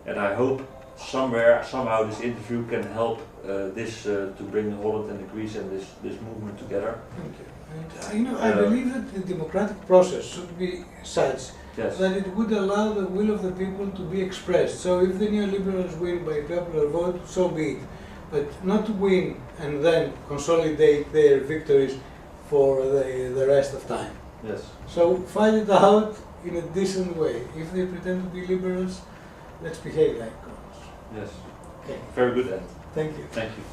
And I hope somehow this interview can help to bring Holland and Greece and this movement together. Thank you. And, I believe that the democratic process should be such that it would allow the will of the people to be expressed. So if the neoliberals win by popular vote, so be it. But not to win and then consolidate their victories for the rest of time. Yes. So fight it out in a decent way. If they pretend to be liberals, let's behave like liberals. Yes. Okay. Very good end. Thank you. Thank you.